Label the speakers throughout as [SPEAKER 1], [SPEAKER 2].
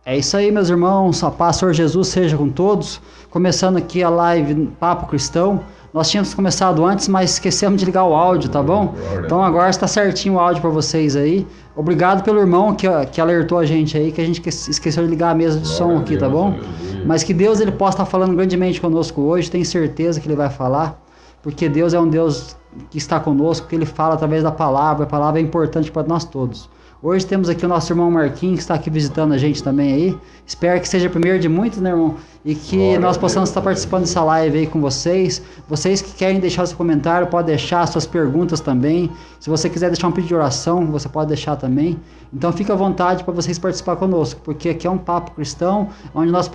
[SPEAKER 1] É isso aí, meus irmãos, a paz do Senhor Jesus seja com todos. Começando aqui a live Papo Cristão. Nós tínhamos começado antes, mas esquecemos de ligar o áudio, tá bom? Então agora está certinho o áudio para vocês aí. Obrigado pelo irmão que alertou a gente aí, que a gente esqueceu de ligar a mesa de som aqui, tá bom? Mas que Deus ele possa estar falando grandemente conosco hoje, tenho certeza que ele vai falar, porque Deus é um Deus que está conosco, que ele fala através da palavra, a palavra é importante para nós todos. Hoje temos aqui o nosso irmão Marquinhos, que está aqui visitando a gente também aí. Espero que seja o primeiro de muitos, né, irmão? E que nós possamos estar participando dessa live aí com vocês. Vocês que querem deixar seu comentário, podem deixar suas perguntas também. Se você quiser deixar um pedido de oração, você pode deixar também. Então fique à vontade para vocês participar conosco, porque aqui é um papo cristão, onde nós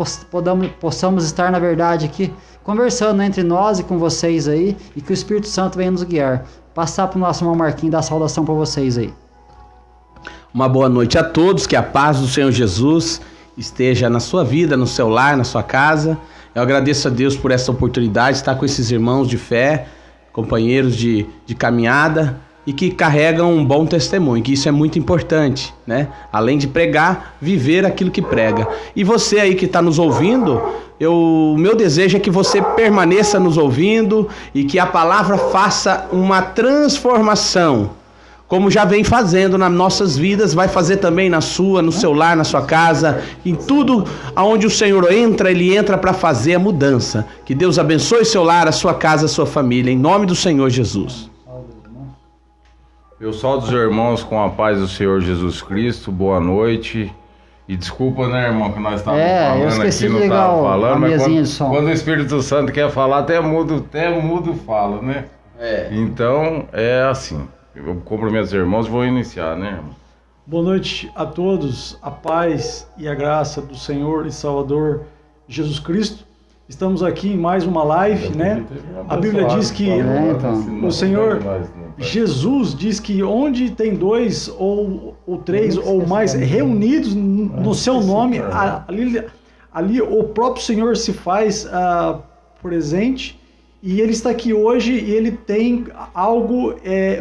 [SPEAKER 1] possamos estar, na verdade, aqui conversando entre nós e com vocês aí, e que o Espírito Santo venha nos guiar. Passar para o nosso irmão Marquinhos dar a saudação para vocês aí.
[SPEAKER 2] Uma boa noite a todos, que a paz do Senhor Jesus esteja na sua vida, no seu lar, na sua casa. Eu agradeço a Deus por essa oportunidade de estar com esses irmãos de fé, companheiros de caminhada e que carregam um bom testemunho, que isso é muito importante, né? Além de pregar, viver aquilo que prega. E você aí que está nos ouvindo, o meu desejo é que você permaneça nos ouvindo e que a palavra faça uma transformação, como já vem fazendo nas nossas vidas, vai fazer também na sua, no seu lar, na sua casa, em tudo aonde o Senhor entra, Ele entra para fazer a mudança. Que Deus abençoe seu lar, a sua casa, a sua família, em nome do Senhor Jesus.
[SPEAKER 3] Eu saúdo os irmãos com a paz do Senhor Jesus Cristo, boa noite. E desculpa, né, irmão, que nós estávamos falando aqui, não estava falando, mas quando o Espírito Santo quer falar, até mudo fala, né? Então, é assim. Eu cumprimento os irmãos e vou iniciar, né, irmão?
[SPEAKER 4] Boa noite a todos, a paz e a graça do Senhor e Salvador Jesus Cristo. Estamos aqui em mais uma live, né? A Bíblia diz que o Senhor Jesus diz que onde tem dois ou três ou mais reunidos no seu nome, ali o próprio Senhor se faz presente. E ele está aqui hoje e ele tem algo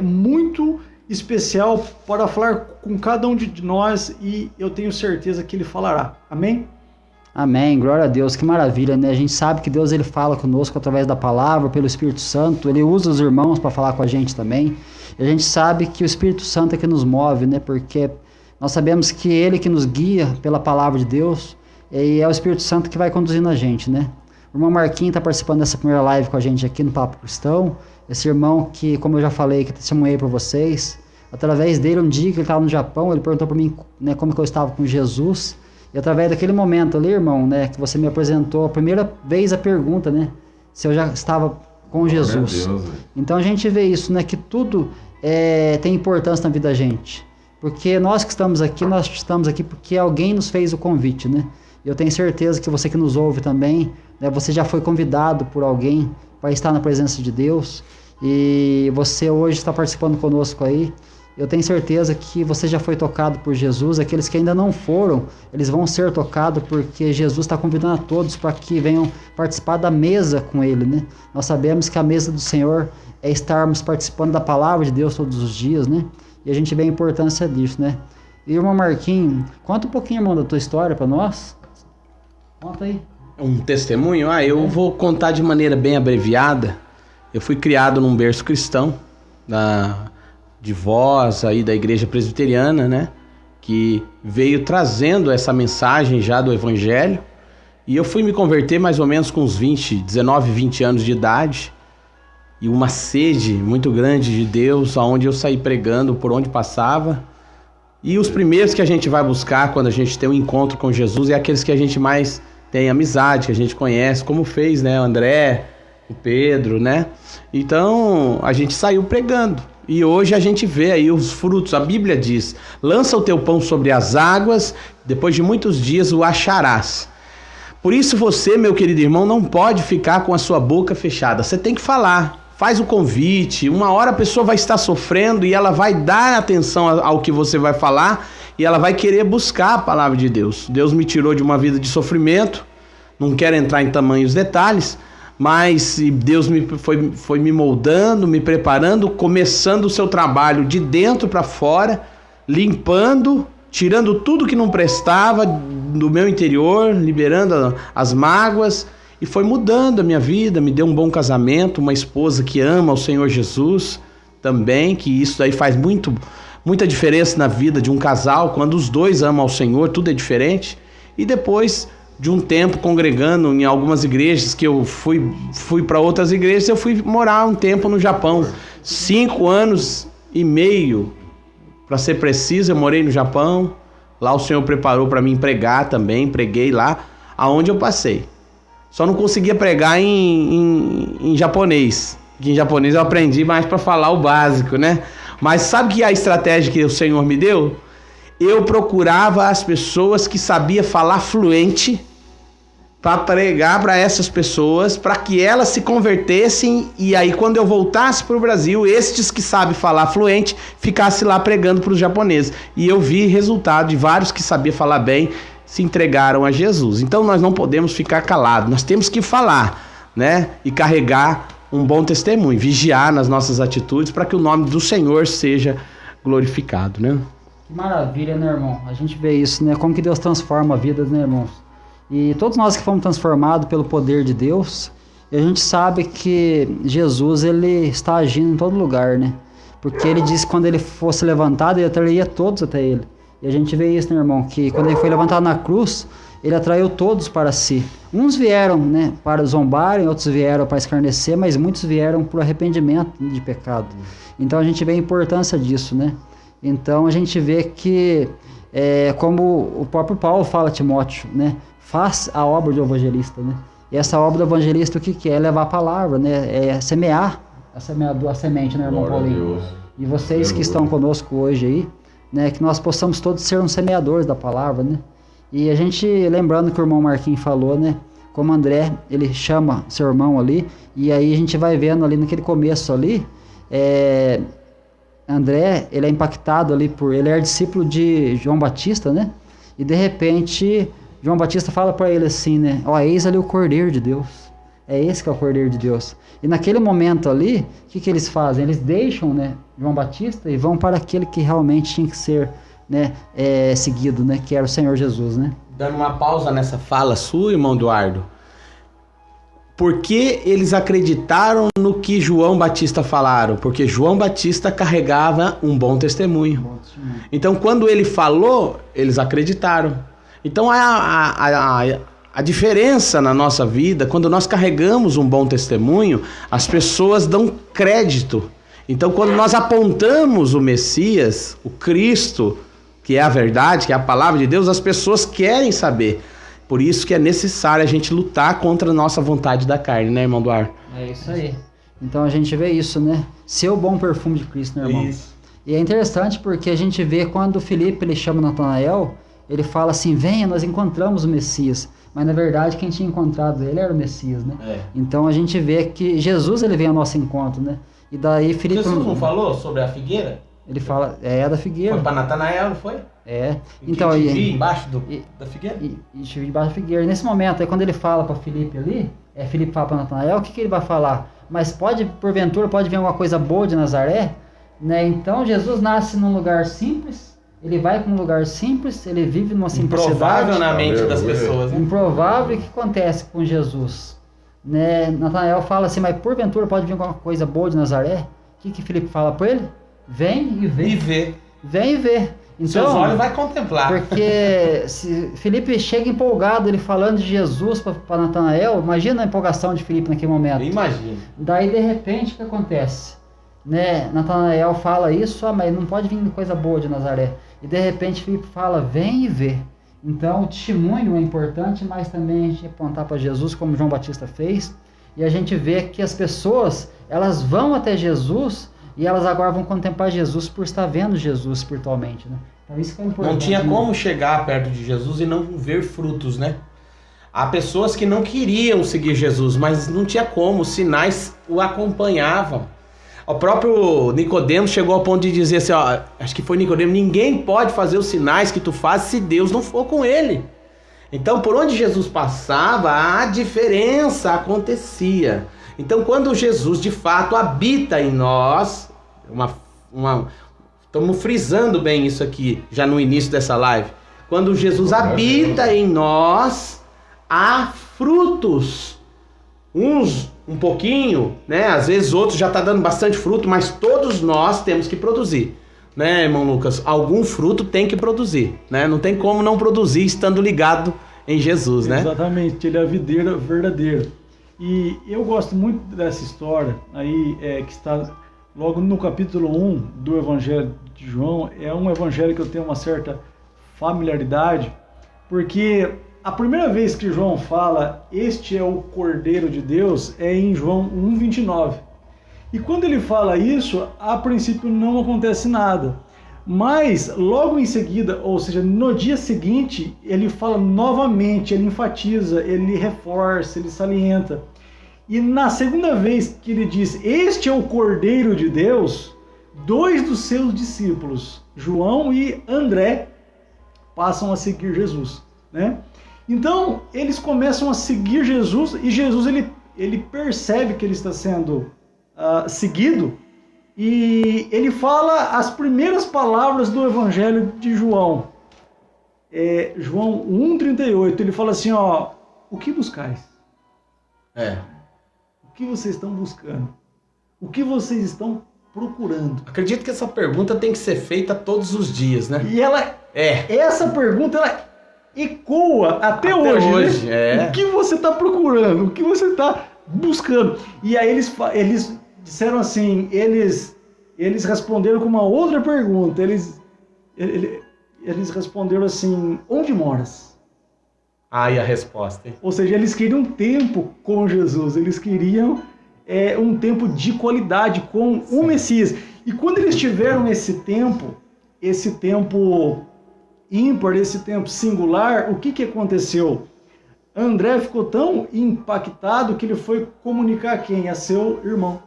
[SPEAKER 4] muito especial para falar com cada um de nós, e eu tenho certeza que ele falará. Amém?
[SPEAKER 1] Amém, glória a Deus, que maravilha, né? A gente sabe que Deus ele fala conosco através da palavra, pelo Espírito Santo, ele usa os irmãos para falar com a gente também. E a gente sabe que o Espírito Santo é que nos move, né? Porque nós sabemos que ele que nos guia pela palavra de Deus, e é o Espírito Santo que vai conduzindo a gente, né? O irmão Marquinhos está participando dessa primeira live com a gente aqui no Papo Cristão. Esse irmão que, como eu já falei, que testemunhei para vocês, através dele, um dia que ele estava no Japão, ele perguntou para mim, né, como que eu estava com Jesus. E através daquele momento ali, irmão, né, que você me apresentou a primeira vez a pergunta, né, se eu já estava com Jesus. Então a gente vê isso, né, que tudo tem importância na vida da gente. Porque nós estamos aqui porque alguém nos fez o convite, né? E eu tenho certeza que você que nos ouve também, né, você já foi convidado por alguém para estar na presença de Deus, e você hoje está participando conosco aí. Eu tenho certeza que você já foi tocado por Jesus. Aqueles que ainda não foram, eles vão ser tocados, porque Jesus está convidando a todos para que venham participar da mesa com Ele, né? Nós sabemos que a mesa do Senhor é estarmos participando da palavra de Deus todos os dias, né? E a gente vê a importância disso, né? E irmão Marquinhos, conta um pouquinho, irmão, da tua história para nós. Conta aí.
[SPEAKER 2] Um testemunho? Eu vou contar de maneira bem abreviada. Eu fui criado num berço cristão, de voz aí da igreja presbiteriana, né? Que veio trazendo essa mensagem já do evangelho. E eu fui me converter mais ou menos com uns 19, 20 anos de idade. E uma sede muito grande de Deus, aonde eu saí pregando por onde passava. E os primeiros que a gente vai buscar quando a gente tem um encontro com Jesus é aqueles que a gente mais tem amizade, que a gente conhece, como fez, né? O André, o Pedro, né? Então a gente saiu pregando. E hoje a gente vê aí os frutos. A Bíblia diz: lança o teu pão sobre as águas, depois de muitos dias o acharás. Por isso você, meu querido irmão, não pode ficar com a sua boca fechada. Você tem que falar. Faz o convite. Uma hora a pessoa vai estar sofrendo e ela vai dar atenção ao que você vai falar, e ela vai querer buscar a palavra de Deus. Deus me tirou de uma vida de sofrimento. Não quero entrar em tamanhos detalhes, mas Deus foi me moldando, me preparando, começando o seu trabalho de dentro para fora, limpando, tirando tudo que não prestava, do meu interior, liberando as mágoas, e foi mudando a minha vida, me deu um bom casamento, uma esposa que ama o Senhor Jesus também, que isso aí faz muita diferença na vida de um casal, quando os dois amam ao Senhor, tudo é diferente. E depois de um tempo congregando em algumas igrejas, que eu fui para outras igrejas, eu fui morar um tempo no Japão, 5 anos e meio, para ser preciso, eu morei no Japão. Lá o Senhor preparou para mim pregar também, preguei lá aonde eu passei. Só não conseguia pregar em japonês, que em japonês eu aprendi mais para falar o básico, né? Mas sabe que a estratégia que o Senhor me deu? Eu procurava as pessoas que sabiam falar fluente para pregar para essas pessoas, para que elas se convertessem, e aí quando eu voltasse para o Brasil, estes que sabem falar fluente ficassem lá pregando para os japoneses. E eu vi resultado de vários que sabiam falar bem, se entregaram a Jesus. Então nós não podemos ficar calados, nós temos que falar, né? E carregar um bom testemunho, vigiar nas nossas atitudes para que o nome do Senhor seja glorificado, né?
[SPEAKER 1] Que maravilha, né, irmão? A gente vê isso, né? Como que Deus transforma a vida, né, irmãos? E todos nós que fomos transformados pelo poder de Deus, a gente sabe que Jesus, ele está agindo em todo lugar, né? Porque ele disse que quando ele fosse levantado, ele atrairia todos até ele. E a gente vê isso, né, irmão? Que quando ele foi levantado na cruz, ele atraiu todos para si. Uns vieram, né, para zombarem, outros vieram para escarnecer, mas muitos vieram por arrependimento de pecado. Então a gente vê a importância disso, né? Então a gente vê que, como o próprio Paulo fala a Timóteo, né? Faz a obra do evangelista, né? E essa obra do evangelista, o que é? É levar a palavra, né? É semear a semente, né, irmão Paulinho? E vocês que estão conosco hoje aí, né? Que nós possamos todos ser uns semeadores da palavra, né? E a gente, lembrando que o irmão Marquinhos falou, né? Como André, ele chama seu irmão ali, e aí a gente vai vendo ali naquele começo ali, André, ele é impactado ali ele é discípulo de João Batista, né? E de repente, João Batista fala para ele assim, né? Ó, eis ali o Cordeiro de Deus. É esse que é o Cordeiro de Deus. E naquele momento ali, o que eles fazem? Eles deixam, né, João Batista e vão para aquele que realmente tinha que ser, né, seguido, né? Que era o Senhor Jesus, né?
[SPEAKER 2] Dando uma pausa nessa fala sua, irmão Eduardo. Porque eles acreditaram no que João Batista falaram? Porque João Batista carregava um bom testemunho. Então, quando ele falou, eles acreditaram. Então, a diferença na nossa vida, quando nós carregamos um bom testemunho, as pessoas dão crédito. Então, quando nós apontamos o Messias, o Cristo, que é a verdade, que é a palavra de Deus, as pessoas querem saber. Por isso que é necessário a gente lutar contra a nossa vontade da carne, né, irmão Eduardo?
[SPEAKER 1] É isso aí. Então a gente vê isso, né? Ser o bom perfume de Cristo, né, irmão? Isso. E é interessante porque a gente vê quando o Filipe, ele chama Natanael, ele fala assim, venha, nós encontramos o Messias. Mas na verdade quem tinha encontrado ele era o Messias, né? Então a gente vê que Jesus, ele vem ao nosso encontro, né? E daí Filipe...
[SPEAKER 2] Jesus não falou sobre a figueira?
[SPEAKER 1] Ele fala, da figueira.
[SPEAKER 2] Foi para Natanael, não foi?
[SPEAKER 1] Então
[SPEAKER 2] aí te vi embaixo da figueira?
[SPEAKER 1] E te vi embaixo da figueira. E nesse momento, aí quando ele fala para Filipe ali, Filipe fala para Natanael, o que ele vai falar? Mas porventura, pode vir alguma coisa boa de Nazaré? Né? Então Jesus nasce num lugar simples, ele vai para um lugar simples, ele vive numa simplicidade.
[SPEAKER 2] Improvável na mente das pessoas. Né?
[SPEAKER 1] Improvável. E o que acontece com Jesus? Né? Natanael fala assim, mas porventura pode vir alguma coisa boa de Nazaré? O que Filipe fala para ele? Vem e vê.
[SPEAKER 2] E vê.
[SPEAKER 1] Vem e vê. Então,
[SPEAKER 2] seus olhos vai contemplar.
[SPEAKER 1] Porque se Filipe chega empolgado, ele falando de Jesus para Natanael, imagina a empolgação de Filipe naquele momento.
[SPEAKER 2] Imagina.
[SPEAKER 1] Daí, de repente, o que acontece? Né? Natanael fala isso, mas não pode vir coisa boa de Nazaré. E de repente, Filipe fala, vem e vê. Então, o testemunho é importante, mas também a gente apontar para Jesus, como João Batista fez. E a gente vê que as pessoas, elas vão até Jesus... E elas agora vão contemplar Jesus por estar vendo Jesus espiritualmente, né? Então isso que é importante.
[SPEAKER 2] Não tinha como chegar perto de Jesus e não ver frutos, né? Há pessoas que não queriam seguir Jesus, mas não tinha como, os sinais o acompanhavam. O próprio Nicodemo chegou ao ponto de dizer assim, ó, acho que foi Nicodemo, ninguém pode fazer os sinais que tu fazes se Deus não for com ele. Então, por onde Jesus passava, a diferença acontecia. Então, quando Jesus de fato habita em nós, estamos frisando bem isso aqui, já no início dessa live. Quando Jesus habita em nós, há frutos. Uns um pouquinho, né? Às vezes outros já tá dando bastante fruto, mas todos nós temos que produzir, né, irmão Lucas? Algum fruto tem que produzir, né? Não tem como não produzir estando ligado em Jesus, né?
[SPEAKER 4] Exatamente, ele é a videira verdadeira. E eu gosto muito dessa história aí, que está logo no capítulo 1 do Evangelho de João. É um evangelho que eu tenho uma certa familiaridade, porque a primeira vez que João fala, este é o Cordeiro de Deus, é em João 1,29. E quando ele fala isso, a princípio não acontece nada. Mas logo em seguida, ou seja, no dia seguinte, ele fala novamente, ele enfatiza, ele reforça, ele salienta. E na segunda vez que ele diz, este é o Cordeiro de Deus, 2 dos seus discípulos, João e André, passam a seguir Jesus, né? Então, eles começam a seguir Jesus, e Jesus ele percebe que ele está sendo seguido, e ele fala as primeiras palavras do Evangelho de João. João 1,38, ele fala assim, ó, o que buscais? O que vocês estão buscando? O que vocês estão procurando?
[SPEAKER 2] Acredito que essa pergunta tem que ser feita todos os dias, né?
[SPEAKER 4] E essa pergunta, ela ecoa até hoje, né? O que você está procurando? O que você está buscando? E aí eles disseram assim, eles responderam com uma outra pergunta. Eles responderam assim, onde moras?
[SPEAKER 2] E a resposta, hein?
[SPEAKER 4] Ou seja, eles queriam tempo com Jesus, eles queriam um tempo de qualidade com o Messias. E quando eles tiveram esse tempo ímpar, esse tempo singular, o que aconteceu? André ficou tão impactado que ele foi comunicar a quem? A seu irmão.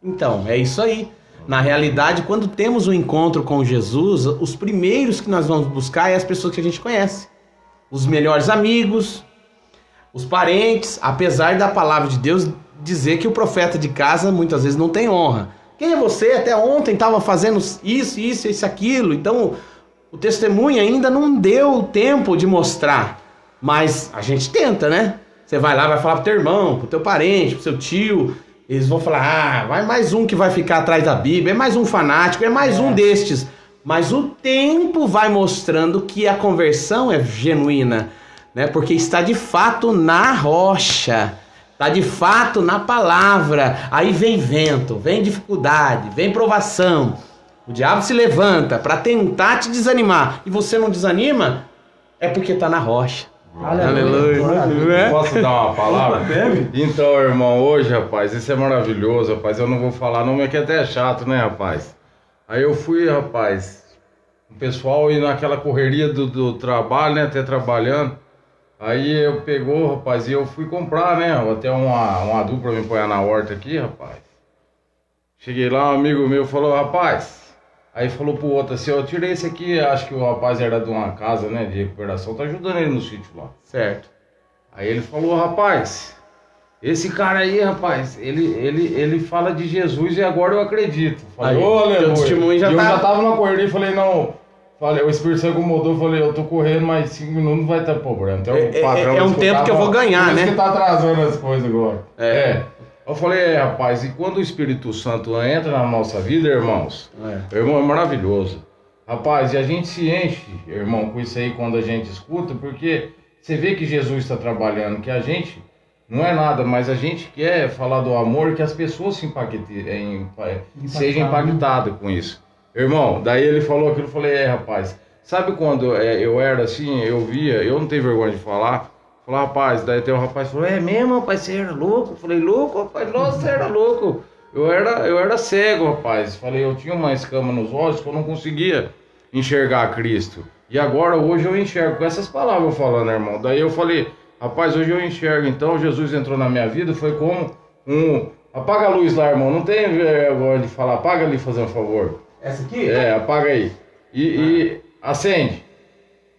[SPEAKER 2] Então, é isso aí. Na realidade, quando temos um encontro com Jesus, os primeiros que nós vamos buscar é as pessoas que a gente conhece. Os melhores amigos, os parentes, apesar da palavra de Deus dizer que o profeta de casa muitas vezes não tem honra. Quem é você? Até ontem estava fazendo isso, aquilo. Então, o testemunho ainda não deu tempo de mostrar. Mas a gente tenta, né? Você vai lá, vai falar pro teu irmão, pro teu parente, pro seu tio. Eles vão falar, vai mais um que vai ficar atrás da Bíblia, é mais um fanático, é mais um destes. Mas o tempo vai mostrando que a conversão é genuína, né? Porque está de fato na rocha, está de fato na palavra. Aí vem vento, vem dificuldade, vem provação. O diabo se levanta para tentar te desanimar. E você não desanima, é porque está na rocha.
[SPEAKER 3] Aleluia. Posso dar uma palavra? Então, irmão, hoje, rapaz, isso é maravilhoso, rapaz. Eu não vou falar não, mas que até é chato, né, rapaz? Aí eu fui, rapaz, o pessoal indo naquela correria do trabalho, né, até trabalhando. Aí eu pegou, rapaz, e eu fui comprar, né, até um adubo pra me pôr na horta aqui, rapaz. Cheguei lá, um amigo meu falou, rapaz... Aí falou pro outro assim, eu tirei esse aqui, acho que o rapaz era de uma casa, né, de recuperação, tá ajudando ele no sítio lá.
[SPEAKER 2] Certo.
[SPEAKER 3] Aí ele falou, rapaz, esse cara aí, rapaz, ele fala de Jesus e agora eu acredito. Falei, ô, aleluia.
[SPEAKER 2] Testemunho
[SPEAKER 3] eu já tava na correria e falei, não, o Espírito Santo incomodou, falei, eu tô correndo, mas 5 minutos não vai ter problema. Então,
[SPEAKER 2] é um tempo que eu vou ganhar, né?
[SPEAKER 3] Por isso que tá atrasando as coisas agora. Eu falei, rapaz, e quando o Espírito Santo entra na nossa vida, irmãos, irmão, é maravilhoso. Rapaz, e a gente se enche, irmão, com isso aí quando a gente escuta, porque você vê que Jesus está trabalhando, que a gente não é nada, mas a gente quer falar do amor, que as pessoas sejam impactadas com isso. Irmão, daí ele falou aquilo, eu falei, rapaz, sabe quando eu era assim, eu via, eu não tenho vergonha de falar, falei, rapaz, daí tem um rapaz que falou, é mesmo, rapaz, você era louco? Eu falei, louco, rapaz, nossa, você era louco. Eu era cego, rapaz. Falei, eu tinha uma escama nos olhos que eu não conseguia enxergar Cristo. E agora, hoje eu enxergo, com essas palavras falando, irmão. Daí eu falei, rapaz, hoje eu enxergo. Então, Jesus entrou na minha vida, foi como apaga a luz lá, irmão. Não tem vergonha de falar, apaga ali, fazer um favor.
[SPEAKER 2] Essa aqui?
[SPEAKER 3] Apaga aí. E acende.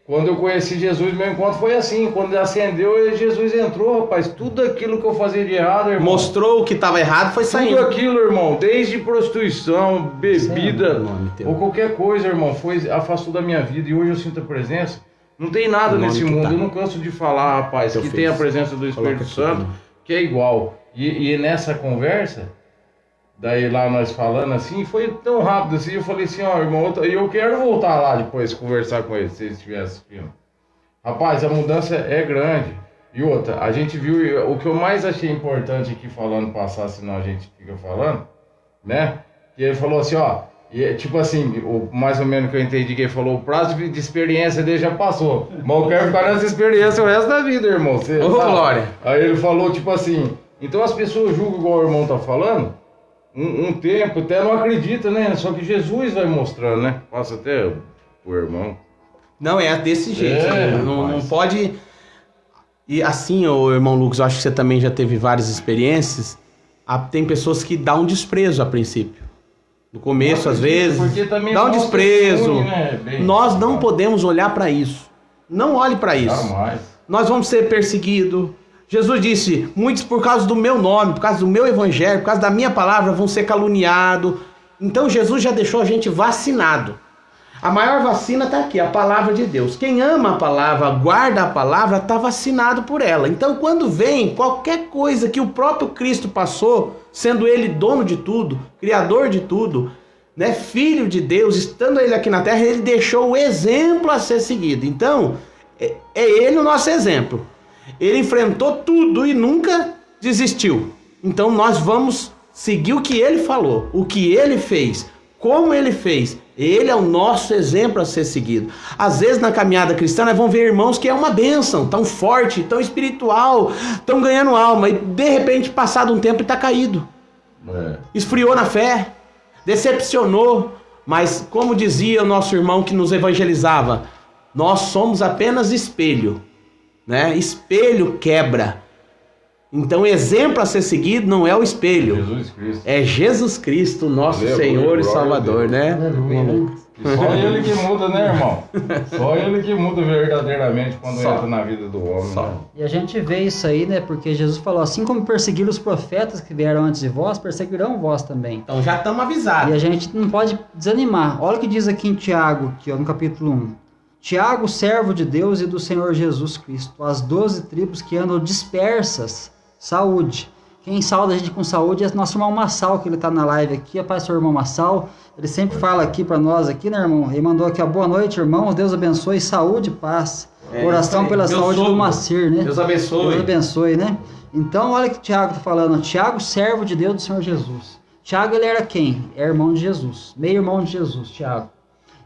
[SPEAKER 3] quando eu conheci Jesus, meu encontro foi assim. Quando acendeu, Jesus entrou, rapaz. Tudo aquilo que eu fazia de errado, irmão.
[SPEAKER 2] Mostrou o que estava errado, foi saindo.
[SPEAKER 3] Tudo aquilo, irmão, desde prostituição, bebida, ou qualquer coisa, irmão, afastou da minha vida. E hoje eu sinto a presença. Não tem nada nesse mundo. Eu não canso de falar, rapaz, que tem a presença do Espírito Santo, que é igual. E nessa conversa, daí lá nós falando assim, foi tão rápido assim, eu falei assim, ó, irmão, eu quero voltar lá depois, conversar com ele, se ele estiver assistindo. Rapaz, a mudança é grande. E outra, a gente viu, o que eu mais achei importante aqui falando, passar, senão a gente fica falando, né? Que ele falou assim, ó, e, tipo assim, mais ou menos que eu entendi que ele falou, o prazo de experiência dele já passou. Mas eu quero ficar nessa experiência o resto da vida, irmão.
[SPEAKER 2] Ô, glória.
[SPEAKER 3] Aí ele falou, tipo assim, então as pessoas julgam igual o irmão tá falando, um tempo, até não acredita, né? Só que Jesus vai mostrando, né? Passa até o irmão.
[SPEAKER 2] Não, é desse jeito. Não pode... E assim, o irmão Lucas, eu acho que você também já teve várias experiências. Tem pessoas que dão um desprezo a princípio. No começo, às vezes, dá um desprezo. Né? Nós não podemos olhar para isso. Não olhe para isso.
[SPEAKER 3] Jamais.
[SPEAKER 2] Nós vamos ser perseguidos. Jesus disse, muitos por causa do meu nome, por causa do meu evangelho, por causa da minha palavra vão ser caluniados. Então Jesus já deixou a gente vacinado. A maior vacina está aqui, a palavra de Deus. Quem ama a palavra, guarda a palavra, está vacinado por ela. Então quando vem qualquer coisa que o próprio Cristo passou, sendo ele dono de tudo, criador de tudo, né, filho de Deus, estando ele aqui na terra, ele deixou o exemplo a ser seguido. Então, é ele o nosso exemplo. Ele enfrentou tudo e nunca desistiu. Então nós vamos seguir o que ele falou, o que ele fez, como ele fez. Ele é o nosso exemplo a ser seguido. Às vezes na caminhada cristã nós vamos ver irmãos que é uma bênção, tão forte, tão espiritual, tão ganhando alma, e de repente passado um tempo ele está caído. Esfriou na fé, decepcionou. Mas como dizia o nosso irmão que nos evangelizava, nós somos apenas espelho. Né? Espelho quebra. Então, exemplo a ser seguido não é o espelho.
[SPEAKER 3] Jesus Cristo.
[SPEAKER 2] É Jesus Cristo, nosso Senhor e Salvador, né?
[SPEAKER 3] Só ele que muda, né, irmão? Só ele que muda verdadeiramente quando entra na vida do homem. Né?
[SPEAKER 1] E a gente vê isso aí, né? Porque Jesus falou, assim como perseguiram os profetas que vieram antes de vós, perseguirão vós também.
[SPEAKER 2] Então já estamos avisados.
[SPEAKER 1] E a gente não pode desanimar. Olha o que diz aqui em Tiago, aqui, ó, no capítulo 1. Tiago, servo de Deus e do Senhor Jesus Cristo, as 12 tribos que andam dispersas, saúde. Quem sauda a gente com saúde é nosso irmão Massal, que ele está na live aqui, é pastor irmão Massal. Ele sempre fala aqui para nós, aqui, né, irmão? Ele mandou aqui, ó, boa noite, irmãos, Deus abençoe, saúde e paz. Oração pela saúde do Macir, né?
[SPEAKER 2] Deus abençoe.
[SPEAKER 1] Deus abençoe, né? Então, olha o que o Tiago está falando. Tiago, servo de Deus do Senhor Jesus. Tiago, ele era quem? É irmão de Jesus, meio irmão de Jesus, Tiago.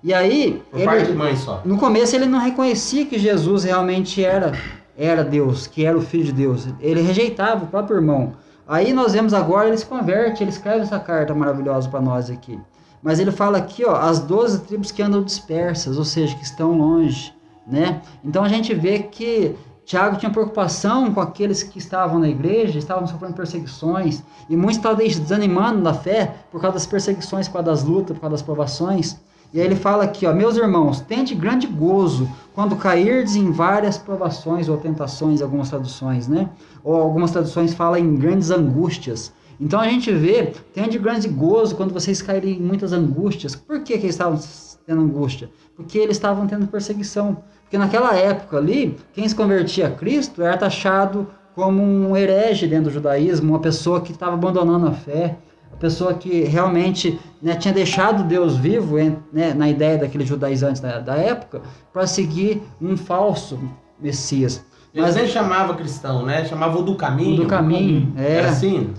[SPEAKER 1] E aí,
[SPEAKER 2] por parte de mãe só.
[SPEAKER 1] No começo ele não reconhecia que Jesus realmente era Deus, que era o Filho de Deus. Ele rejeitava o próprio irmão. Aí nós vemos agora, ele se converte, ele escreve essa carta maravilhosa para nós aqui. Mas ele fala aqui, ó, as 12 tribos que andam dispersas, ou seja, que estão longe, né? Então a gente vê que Tiago tinha preocupação com aqueles que estavam na igreja, estavam sofrendo perseguições, e muitos estavam desanimando da fé por causa das perseguições, por causa das lutas, por causa das provações. E aí ele fala aqui, ó, meus irmãos, tende grande gozo quando cairdes em várias provações ou tentações, algumas traduções, né? Ou algumas traduções falam em grandes angústias. Então a gente vê, tende grande gozo quando vocês caírem em muitas angústias. Por que eles estavam tendo angústia? Porque eles estavam tendo perseguição. Porque naquela época ali, quem se convertia a Cristo era taxado como um herege dentro do judaísmo, uma pessoa que estava abandonando a fé. Pessoa que realmente, né, tinha deixado Deus vivo, né, na ideia daqueles judaizantes da época, para seguir um falso Messias.
[SPEAKER 2] Mas ele chamava cristão, né? Chamava o do caminho.
[SPEAKER 1] Do caminho,
[SPEAKER 2] Era assim?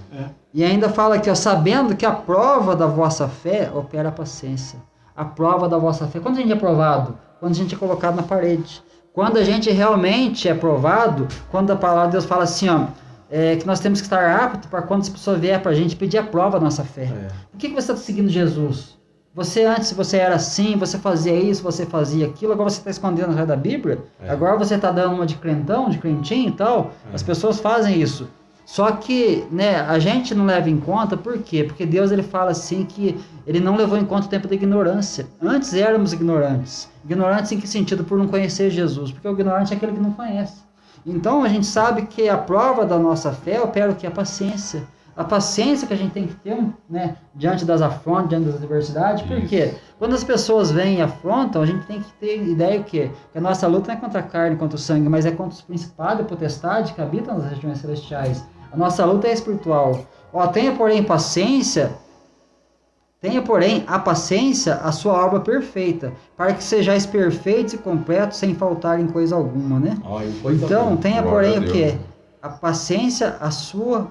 [SPEAKER 1] E ainda fala aqui, ó, sabendo que a prova da vossa fé opera a paciência. A prova da vossa fé. Quando a gente é provado? Quando a gente é colocado na parede. Quando a gente realmente é provado, quando a palavra de Deus fala assim, ó, que nós temos que estar aptos para quando as pessoas vier para a gente pedir a prova da nossa fé. Por que você está seguindo Jesus? Antes você era assim, você fazia isso, você fazia aquilo, agora você está escondendo atrás da Bíblia, agora você está dando uma de crentão, de crentinho e tal. As pessoas fazem isso. Só que, né, a gente não leva em conta, por quê? Porque Deus, ele fala assim que ele não levou em conta o tempo da ignorância. Antes éramos ignorantes. Ignorantes em que sentido? Por não conhecer Jesus. Porque o ignorante é aquele que não conhece. Então, a gente sabe que a prova da nossa fé opera o que? A paciência. A paciência que a gente tem que ter, né, diante das afrontas, diante das adversidades. Por quê? Quando as pessoas vêm e afrontam, a gente tem que ter ideia o quê? Que a nossa luta não é contra a carne, contra o sangue, mas é contra os principados e potestades que habitam nas regiões celestiais. A nossa luta é espiritual. Tenha, porém, a paciência, a sua obra perfeita, para que sejais perfeitos e completos, sem faltar em coisa alguma, né? Então, tenha, porém, o quê? A paciência, a sua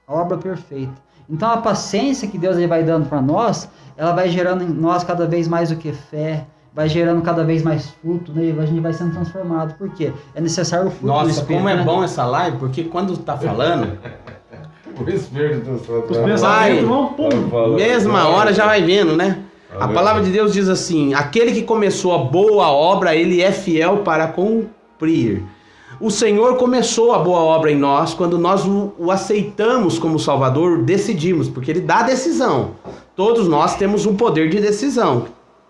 [SPEAKER 1] obra perfeita. Então, a paciência que Deus vai dando para nós, ela vai gerando em nós cada vez mais o que? Fé. Vai gerando cada vez mais fruto, né? E a gente vai sendo transformado. Por quê? É necessário o fruto do Espírito.
[SPEAKER 2] Nossa, como é bom essa live, porque quando tá falando...
[SPEAKER 3] O Espírito Santo
[SPEAKER 2] vai, mesma hora já vai vendo, né? A palavra de Deus diz assim: aquele que começou a boa obra, ele é fiel para cumprir. O Senhor começou a boa obra em nós quando nós o aceitamos como Salvador, decidimos, porque ele dá decisão. Todos nós temos um poder de decisão.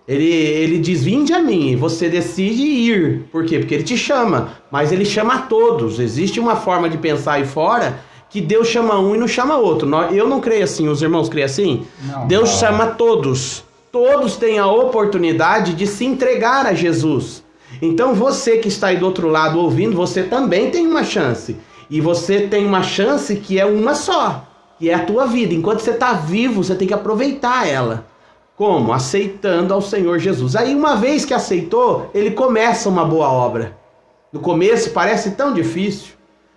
[SPEAKER 2] Ele diz, vinde a mim, e você decide ir. Por quê? Porque ele te chama, mas ele chama a todos. Existe uma forma de pensar aí fora que Deus chama um e não chama outro. Eu não creio assim, os irmãos creem assim? Não. Deus chama todos. Todos têm a oportunidade de se entregar a Jesus. Então você que está aí do outro lado ouvindo, você também tem uma chance. E você tem uma chance que é uma só, que é a tua vida. Enquanto você está vivo, você tem que aproveitar ela. Como? Aceitando ao Senhor Jesus. Aí uma vez que aceitou, ele começa uma boa obra. No começo parece tão difícil,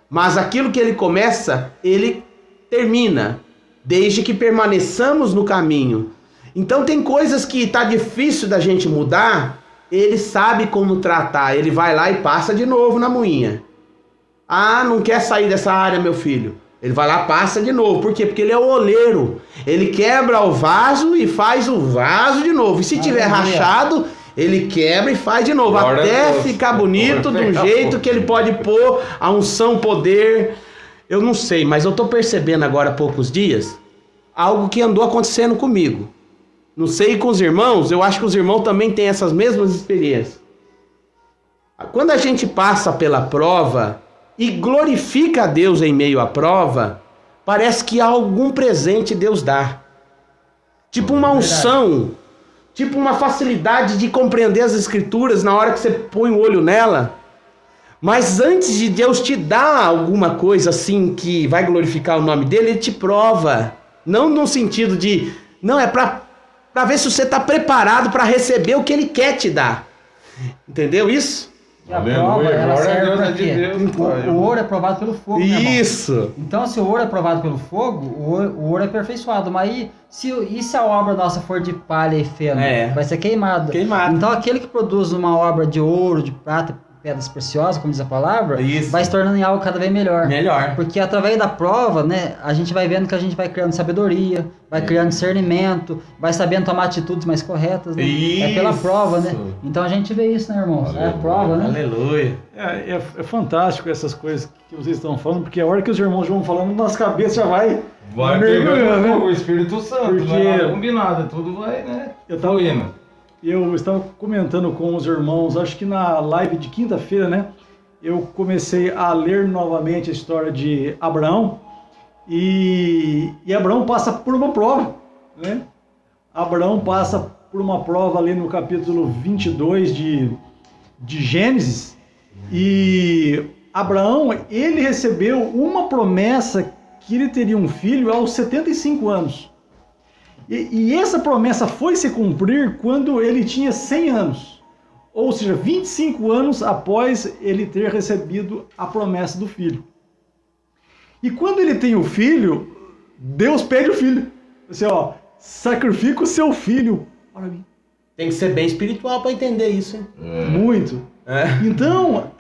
[SPEAKER 2] mas aquilo que ele começa, ele termina, desde que permaneçamos no caminho. Então tem coisas que está difícil da gente mudar, ele sabe como tratar, ele vai lá e passa de novo na moinha. Ah, não quer sair dessa área, meu filho? Ele vai lá, passa de novo. Por quê? Porque ele é o oleiro. Ele quebra o vaso e faz o vaso de novo. E se tiver rachado, ele quebra e faz de novo. Até ficar bonito do jeito que ele pode pôr a unção, o poder. Eu não sei, mas eu estou percebendo agora há poucos dias algo que andou acontecendo comigo. Não sei com os irmãos, eu acho que os irmãos também têm essas mesmas experiências. Quando a gente passa pela prova e glorifica a Deus em meio à prova, parece que algum presente Deus dá. Tipo uma unção, tipo uma facilidade de compreender as escrituras na hora que você põe o olho nela. Mas antes de Deus te dar alguma coisa assim que vai glorificar o nome dele, ele te prova. Não no sentido de... Não, é para ver se você está preparado para receber o que ele quer te dar. Entendeu isso?
[SPEAKER 1] E a prova, ela serve para quê? O ouro é provado pelo fogo.
[SPEAKER 2] Isso.
[SPEAKER 1] Então, se o ouro é provado pelo fogo, o ouro é aperfeiçoado. Mas e se a obra nossa for de palha e feno? Vai ser queimado. Então, aquele que produz uma obra de ouro, de prata, pedras preciosas, como diz a palavra, vai se tornando em algo cada vez melhor. Porque através da prova, né, a gente vai vendo que a gente vai criando sabedoria, vai criando discernimento, vai sabendo tomar atitudes mais corretas, né? É pela prova, né? Então a gente vê isso, né, irmãos? É a prova, né?
[SPEAKER 2] Aleluia.
[SPEAKER 4] É fantástico essas coisas que vocês estão falando, porque a hora que os irmãos vão falando, nas cabeças já vai
[SPEAKER 3] mergulhando, né? O Espírito Santo, porque não é nada combinado, tudo vai, né?
[SPEAKER 4] Eu estava comentando com os irmãos, acho que na live de quinta-feira, né? Eu comecei a ler novamente a história de Abraão. E Abraão passa por uma prova, né? Abraão passa por uma prova ali no capítulo 22 de Gênesis. E Abraão, ele recebeu uma promessa que ele teria um filho aos 75 anos. E essa promessa foi se cumprir quando ele tinha 100 anos. Ou seja, 25 anos após ele ter recebido a promessa do filho. E quando ele tem o filho, Deus pede o filho. Assim, sacrifica o seu filho para mim.
[SPEAKER 2] Tem que ser bem espiritual para entender isso, hein?
[SPEAKER 4] Muito. Então,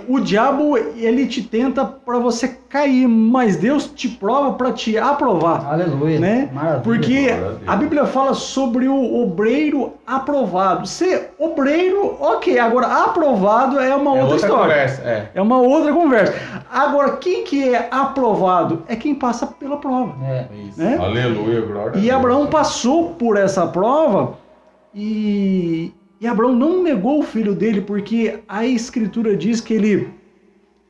[SPEAKER 4] o diabo, ele te tenta para você cair, mas Deus te prova para te aprovar.
[SPEAKER 1] Aleluia.
[SPEAKER 4] Né? Porque a Bíblia fala sobre o obreiro aprovado. Ser obreiro, ok. Agora, aprovado é uma outra história.
[SPEAKER 2] Conversa,
[SPEAKER 4] é uma outra conversa. Agora, quem que é aprovado? É quem passa pela prova.
[SPEAKER 3] Isso. Né? Aleluia, glória a Deus.
[SPEAKER 4] E Abraão passou por essa prova e Abraão não negou o filho dele, porque a Escritura diz que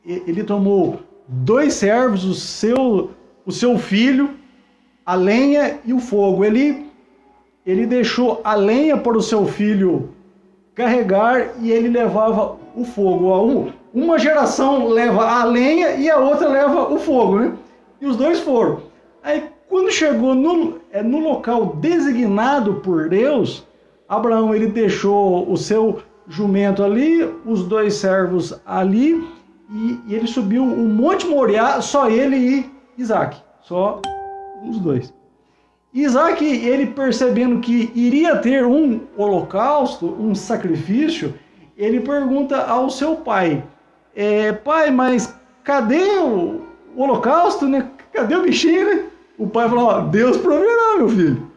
[SPEAKER 4] ele tomou 2 servos, o seu filho, a lenha e o fogo. Ele deixou a lenha para o seu filho carregar e ele levava o fogo. Uma geração leva a lenha e a outra leva o fogo, né? E os dois foram. Aí, quando chegou no local designado por Deus, Abraão, ele deixou o seu jumento ali, os 2 servos ali, e ele subiu o Monte Moriá, só ele e Isaac, só os 2. Isaac, ele percebendo que iria ter um holocausto, um sacrifício, ele pergunta ao seu pai, pai, mas cadê o holocausto, né? Cadê o bichinho, né? O pai falou, Deus proverá, meu filho.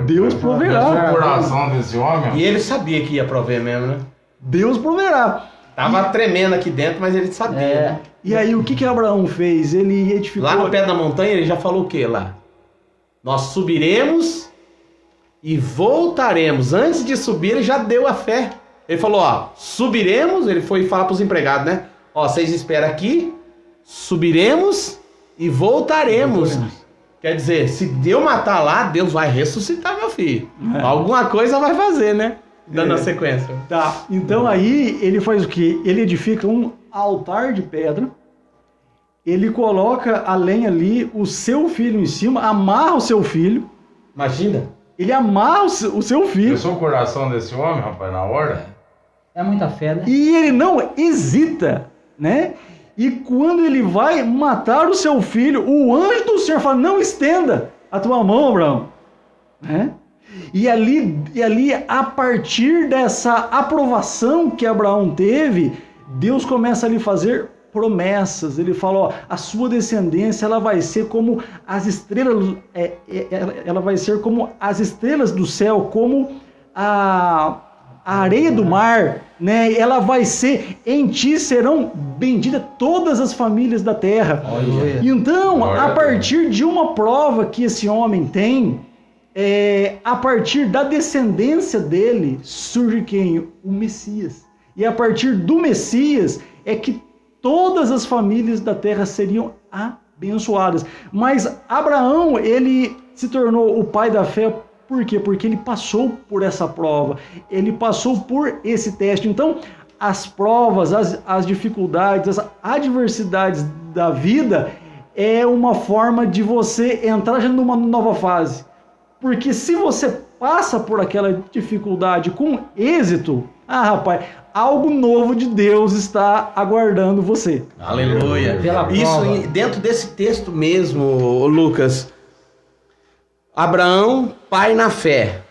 [SPEAKER 4] Deus proverá.
[SPEAKER 3] O coração desse homem.
[SPEAKER 2] E ele sabia que ia prover mesmo, né?
[SPEAKER 4] Deus proverá.
[SPEAKER 2] Tava tremendo aqui dentro, mas ele sabia.
[SPEAKER 4] E aí, o que Abraão fez? Ele edificou...
[SPEAKER 2] Lá no pé da montanha, ele já falou o quê lá? Nós subiremos e voltaremos. Antes de subir, ele já deu a fé. Ele falou, subiremos, ele foi falar pros empregados, né? Vocês esperam aqui, subiremos e voltaremos. Quer dizer, se eu matar lá, Deus vai ressuscitar meu filho. Alguma coisa vai fazer, né? Dando a sequência.
[SPEAKER 4] Tá, então aí ele faz o quê? Ele edifica um altar de pedra, ele coloca a lenha ali, o seu filho em cima, amarra o seu filho.
[SPEAKER 2] Imagina.
[SPEAKER 4] Ele amarra o seu filho.
[SPEAKER 3] Eu sou o coração desse homem, rapaz, na hora.
[SPEAKER 1] É muita fé, né?
[SPEAKER 4] E ele não hesita, né? E quando ele vai matar o seu filho, o anjo do Senhor fala, não estenda a tua mão, Abraão. Né? E ali, a partir dessa aprovação que Abraão teve, Deus começa a lhe fazer promessas. Ele fala, a sua descendência ela vai ser como as estrelas, ela vai ser como as estrelas do céu, como a areia do mar, né? Ela vai ser, em ti serão benditas todas as famílias da terra. Então, a partir de uma prova que esse homem tem, a partir da descendência dele, surge quem? O Messias. E a partir do Messias é que todas as famílias da terra seriam abençoadas. Mas Abraão, ele se tornou o pai da fé. Por quê? Porque ele passou por essa prova, ele passou por esse teste. Então, as provas, as dificuldades, as adversidades da vida é uma forma de você entrar já numa nova fase. Porque se você passa por aquela dificuldade com êxito, rapaz, algo novo de Deus está aguardando você.
[SPEAKER 2] Aleluia. Isso dentro desse texto mesmo, Lucas. Abraão, pai na fé,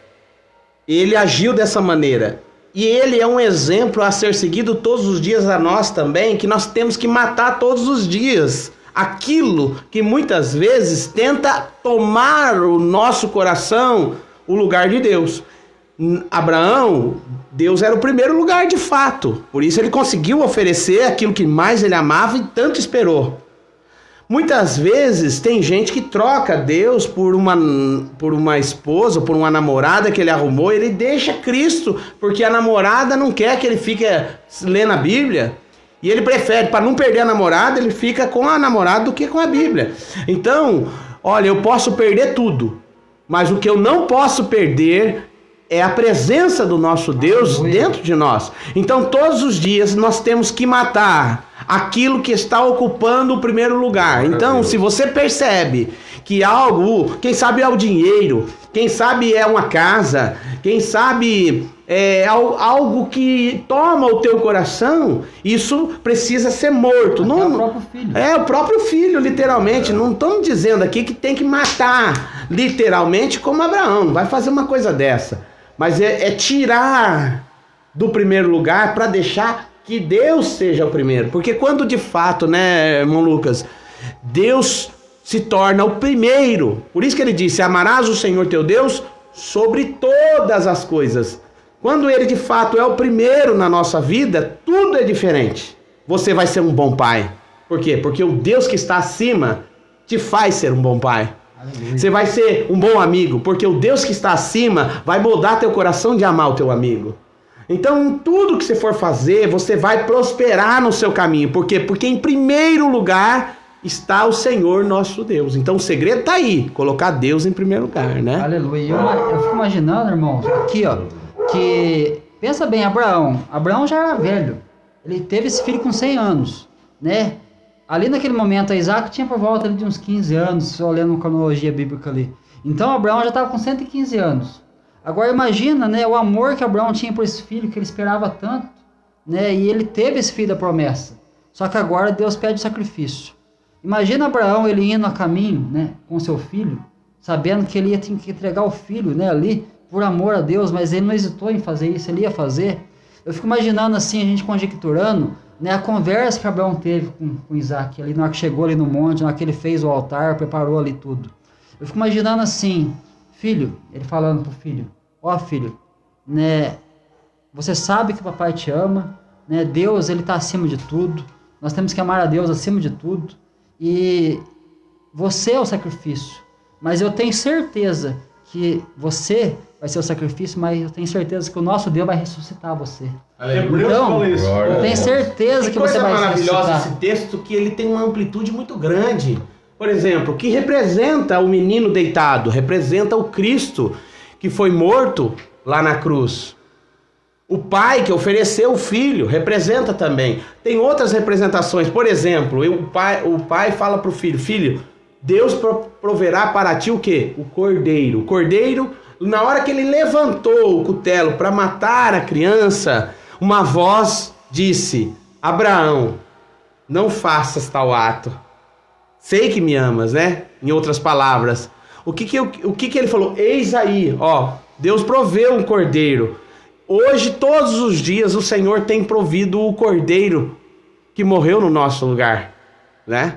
[SPEAKER 2] ele agiu dessa maneira, e ele é um exemplo a ser seguido todos os dias a nós também, que nós temos que matar todos os dias aquilo que muitas vezes tenta tomar o nosso coração, o lugar de Deus. Abraão, Deus era o primeiro lugar de fato, por isso ele conseguiu oferecer aquilo que mais ele amava e tanto esperou. Muitas vezes tem gente que troca Deus por uma esposa, por uma namorada que ele arrumou, ele deixa Cristo, porque a namorada não quer que ele fique lendo a Bíblia, e ele prefere, para não perder a namorada, ele fica com a namorada do que com a Bíblia. Então, olha, eu posso perder tudo, mas o que eu não posso perder é a presença do nosso Deus dentro de nós. Então, todos os dias nós temos que matar aquilo que está ocupando o primeiro lugar. Então, se você percebe que algo, quem sabe é o dinheiro, quem sabe é uma casa, quem sabe é algo que toma o teu coração, isso precisa ser morto. Não,
[SPEAKER 1] o próprio filho.
[SPEAKER 2] O próprio filho, literalmente. Não estamos dizendo aqui que tem que matar, literalmente, como Abraão. Não vai fazer uma coisa dessa. Mas é tirar do primeiro lugar para deixar que Deus seja o primeiro. Porque quando de fato, né, irmão Lucas, Deus se torna o primeiro. Por isso que ele disse: amarás o Senhor teu Deus sobre todas as coisas. Quando ele de fato é o primeiro na nossa vida, tudo é diferente. Você vai ser um bom pai. Por quê? Porque o Deus que está acima te faz ser um bom pai. Aleluia. Você vai ser um bom amigo, porque o Deus que está acima vai moldar teu coração de amar o teu amigo. Então, em tudo que você for fazer, você vai prosperar no seu caminho. Por quê? Porque em primeiro lugar está o Senhor nosso Deus. Então, o segredo está aí, colocar Deus em primeiro lugar, né?
[SPEAKER 1] Aleluia. Eu fico imaginando, irmãos, aqui, ó, que pensa bem, Abraão já era velho. Ele teve esse filho com 100 anos, né? Ali naquele momento, Isaac tinha por volta de uns 15 anos, se olhando uma cronologia bíblica ali. Então, Abraão já estava com 115 anos. Agora imagina, né, o amor que Abraão tinha por esse filho, que ele esperava tanto, né, e ele teve esse filho da promessa. Só que agora Deus pede o sacrifício. Imagina Abraão, ele indo a caminho, né, com seu filho, sabendo que ele ia ter que entregar o filho, né, ali, por amor a Deus, mas ele não hesitou em fazer isso, ele ia fazer. Eu fico imaginando assim, a gente conjecturando, né, a conversa que Abraão teve com Isaac, ali na hora que chegou ali no monte, na hora que ele fez o altar, preparou ali tudo. Eu fico imaginando assim, filho, ele falando pro filho: ó filho, né, você sabe que o papai te ama, né, Deus, ele está acima de tudo, nós temos que amar a Deus acima de tudo, e você é o sacrifício, mas eu tenho certeza que você vai ser o sacrifício, mas eu tenho certeza que o nosso Deus vai ressuscitar você. Então, eu tenho certeza que você vai ressuscitar.
[SPEAKER 2] Que coisa maravilhosa esse texto, que ele tem uma amplitude muito grande. Por exemplo, que representa o menino deitado, representa o Cristo que foi morto lá na cruz. O pai que ofereceu o filho representa também. Tem outras representações. Por exemplo, o pai fala para o filho: filho, Deus proverá para ti o quê? O cordeiro. O cordeiro, na hora que ele levantou o cutelo para matar a criança, uma voz disse: Abraão, não faças tal ato. Sei que me amas, né? Em outras palavras. O que ele falou? Eis aí, ó, Deus proveu um cordeiro. Hoje, todos os dias, o Senhor tem provido o cordeiro que morreu no nosso lugar, né?